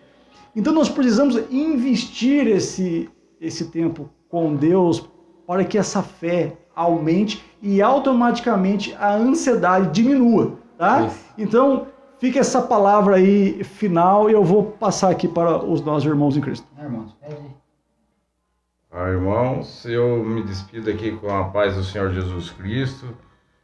[SPEAKER 4] Então, nós precisamos investir esse tempo com Deus para que essa fé aumente e automaticamente a ansiedade diminua, tá? Isso. Então, fica essa palavra aí final e eu vou passar aqui para os nossos irmãos em Cristo.
[SPEAKER 5] Irmãos, pede aí.
[SPEAKER 3] Irmãos, eu me despido aqui com a paz do Senhor Jesus Cristo,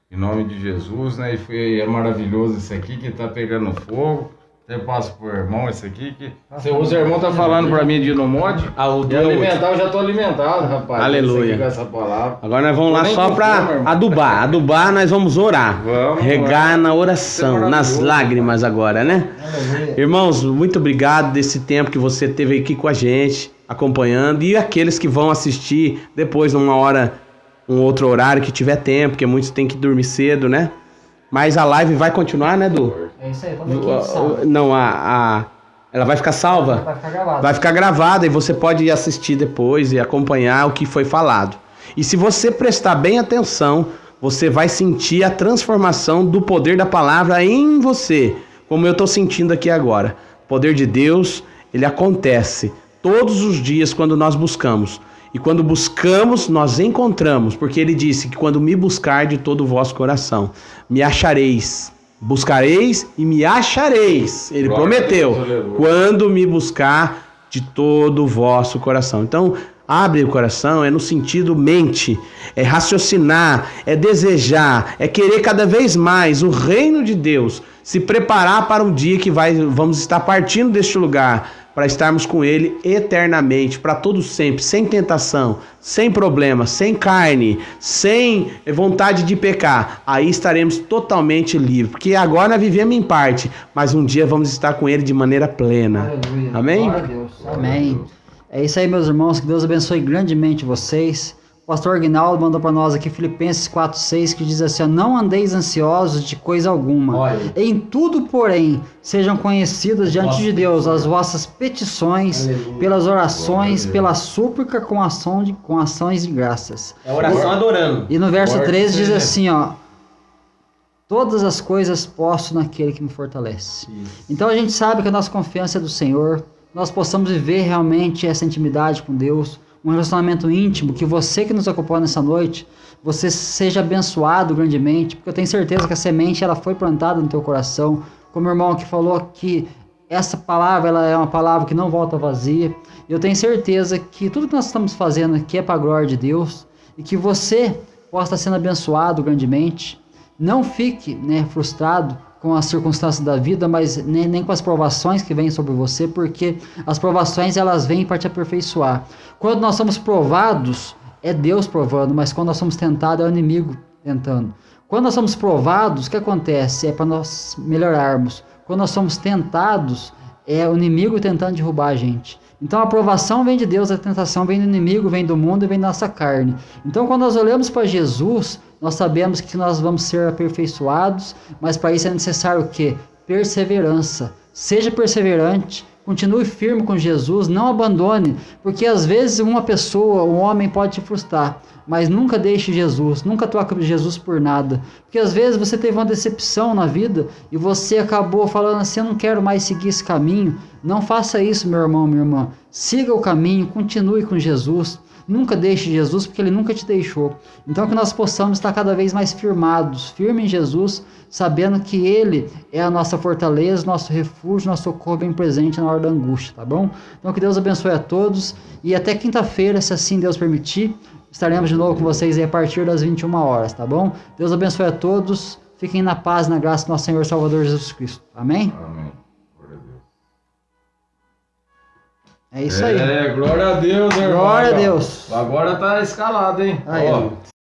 [SPEAKER 3] em nome de Jesus, né? E é maravilhoso isso aqui que tá pegando fogo. Eu passo pro irmão esse aqui que os irmãos tá falando para mim de ir no monte. E alimentar, eu já tô alimentado, rapaz.
[SPEAKER 2] Aleluia.
[SPEAKER 3] Com essa palavra.
[SPEAKER 2] Agora nós vamos lá só para adubar. Adubar, nós vamos orar. Regar na oração, nas lágrimas agora, né? Aleluia. Irmãos, muito obrigado desse tempo que você teve aqui com a gente, acompanhando, e aqueles que vão assistir depois numa hora, um outro horário que tiver tempo, porque muitos têm que dormir cedo, né? Mas a live vai continuar, né, Du?
[SPEAKER 5] É isso aí, como é que salva?
[SPEAKER 2] Não, ela vai ficar salva?
[SPEAKER 5] Vai ficar gravada.
[SPEAKER 2] Vai ficar gravada e você pode assistir depois e acompanhar o que foi falado. E se você prestar bem atenção, você vai sentir a transformação do poder da palavra em você, como eu estou sentindo aqui agora. O poder de Deus, ele acontece todos os dias quando nós buscamos. E quando buscamos, nós encontramos, porque ele disse que quando me buscar de todo o vosso coração, me achareis. Buscareis e me achareis. Ele prometeu. Quando me buscar de todo o vosso coração. Então, abre o coração, é no sentido mente, é raciocinar, é desejar, é querer cada vez mais o reino de Deus, se preparar para um dia que vamos estar partindo deste lugar, para estarmos com Ele eternamente, para todos sempre, sem tentação, sem problema, sem carne, sem vontade de pecar. Aí estaremos totalmente livres, porque agora nós vivemos em parte, mas um dia vamos estar com Ele de maneira plena.
[SPEAKER 5] Aleluia.
[SPEAKER 2] Amém?
[SPEAKER 5] Glória a Deus.
[SPEAKER 1] Amém. É isso aí, meus irmãos, que Deus abençoe grandemente vocês. O pastor Aguinaldo mandou para nós aqui Filipenses 4:6, que diz assim: não andeis ansiosos de coisa alguma. Olha. Em tudo, porém, sejam conhecidas diante de Deus as vossas petições, aleluia, pelas orações, pela súplica com ações de graças.
[SPEAKER 2] É oração adorando.
[SPEAKER 1] E no verso 13 diz assim, ó: todas as coisas posso naquele que me fortalece. Isso. Então a gente sabe que a nossa confiança é do Senhor, nós possamos viver realmente essa intimidade com Deus, um relacionamento íntimo, que você que nos acompanha nessa noite, você seja abençoado grandemente, porque eu tenho certeza que a semente ela foi plantada no teu coração, como o irmão aqui falou, que essa palavra ela é uma palavra que não volta vazia. Eu tenho certeza que tudo que nós estamos fazendo aqui é para a glória de Deus, e que você possa estar sendo abençoado grandemente. Não fique frustrado com as circunstâncias da vida, mas nem com as provações que vêm sobre você, porque as provações elas vêm para te aperfeiçoar. Quando nós somos provados, é Deus provando, mas quando nós somos tentados, é o inimigo tentando. Quando nós somos provados, o que acontece? É para nós melhorarmos. Quando nós somos tentados, é o inimigo tentando derrubar a gente. Então a provação vem de Deus, a tentação vem do inimigo, vem do mundo e vem da nossa carne. Então quando nós olhamos para Jesus, nós sabemos que nós vamos ser aperfeiçoados, mas para isso é necessário o quê? Perseverança. Seja perseverante, continue firme com Jesus, não abandone, porque às vezes uma pessoa, um homem pode te frustrar, mas nunca deixe Jesus, nunca troque Jesus por nada, porque às vezes você teve uma decepção na vida e você acabou falando assim: eu não quero mais seguir esse caminho. Não faça isso, meu irmão, minha irmã. Siga o caminho, continue com Jesus. Nunca deixe Jesus, porque Ele nunca te deixou. Então que nós possamos estar cada vez mais firmes em Jesus, sabendo que Ele é a nossa fortaleza, nosso refúgio, nosso socorro bem presente na hora da angústia, tá bom? Então que Deus abençoe a todos, e até quinta-feira, se assim Deus permitir, estaremos de novo com vocês aí a partir das 21 horas, tá bom? Deus abençoe a todos. Fiquem na paz, na graça do nosso Senhor e Salvador Jesus Cristo. Amém?
[SPEAKER 3] Amém. Glória a Deus.
[SPEAKER 1] É isso aí.
[SPEAKER 3] Glória a Deus, irmão.
[SPEAKER 1] Glória a Deus.
[SPEAKER 3] Agora tá escalado, hein?
[SPEAKER 1] Aí, ó.